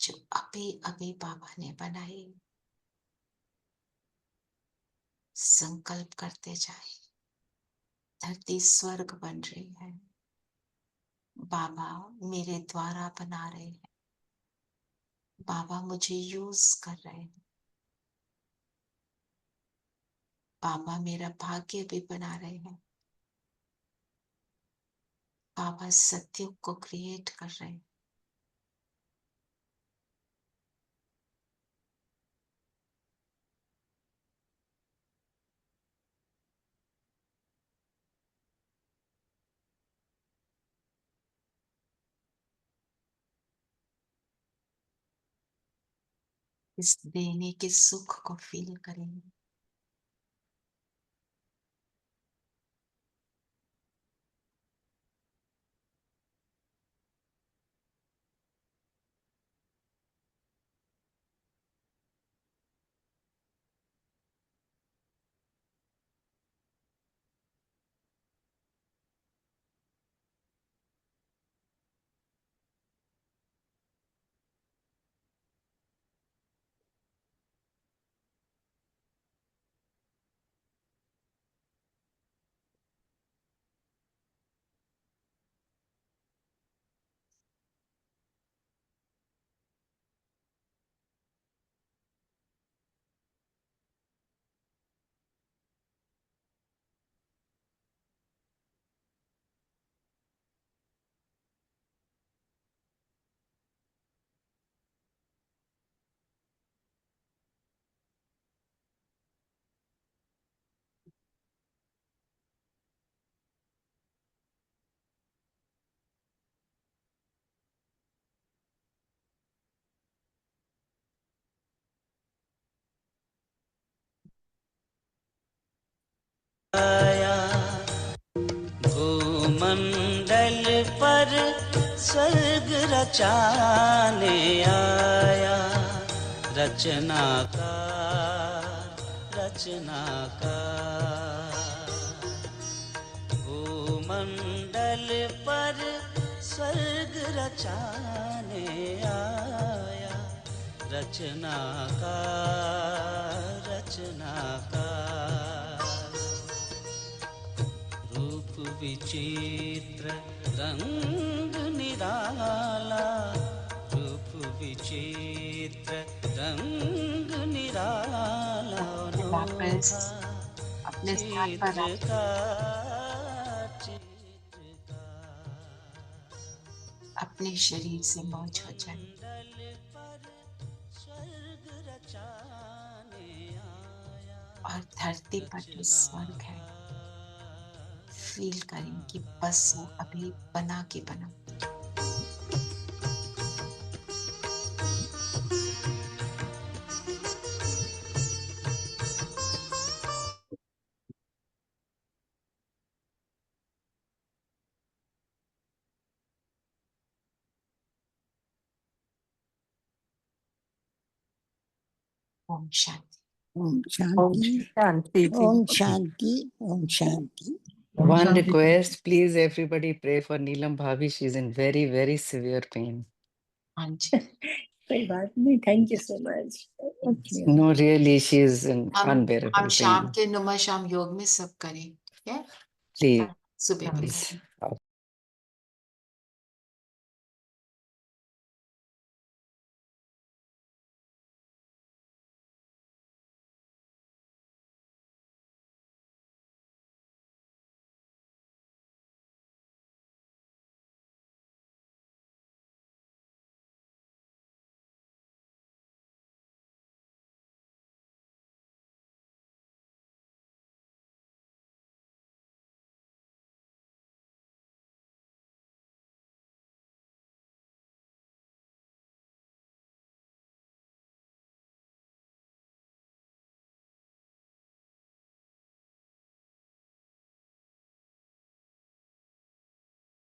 D: जो अभी अभी बाबा ने बनाई। संकल्प करते जाए, धरती स्वर्ग बन रही है, बाबा मेरे द्वारा बना रहे हैं, बाबा मुझे यूज कर रहे हैं, बाबा मेरा भाग्य भी बना रहे हैं, बाबा सत्युग को क्रिएट कर रहे हैं। इस देने के सुख को फील करेंगे।
A: भूमंडल पर स्वर्ग रचाने आया, रचनाकार। भूमंडल पर स्वर्ग रचाने आया, रचनाकार। रूप विचित्र रंग निराला, रूप विचित्र रंग निराला।
D: अपने स्थान पर अपने शरीर से मौज हो जाए। और धरती पर जो स्वर्ग है फील करें कि बस वो अभी बना के बना। Om Shanti.
M: Om Shanti. Om Shanti. Om Shanti.
I: One request, please everybody pray for Neelam Bhabhi. She's in very, very severe pain.
D: हाँ जी।
E: कोई बात नहीं, thank you so much.
I: No, really, she's in
D: हम
I: unbearable
D: शाम
I: pain.
D: के नुमा शाम योग में सब करें, क्या?
I: Please.
D: सुबह भी
I: Please.
D: करें।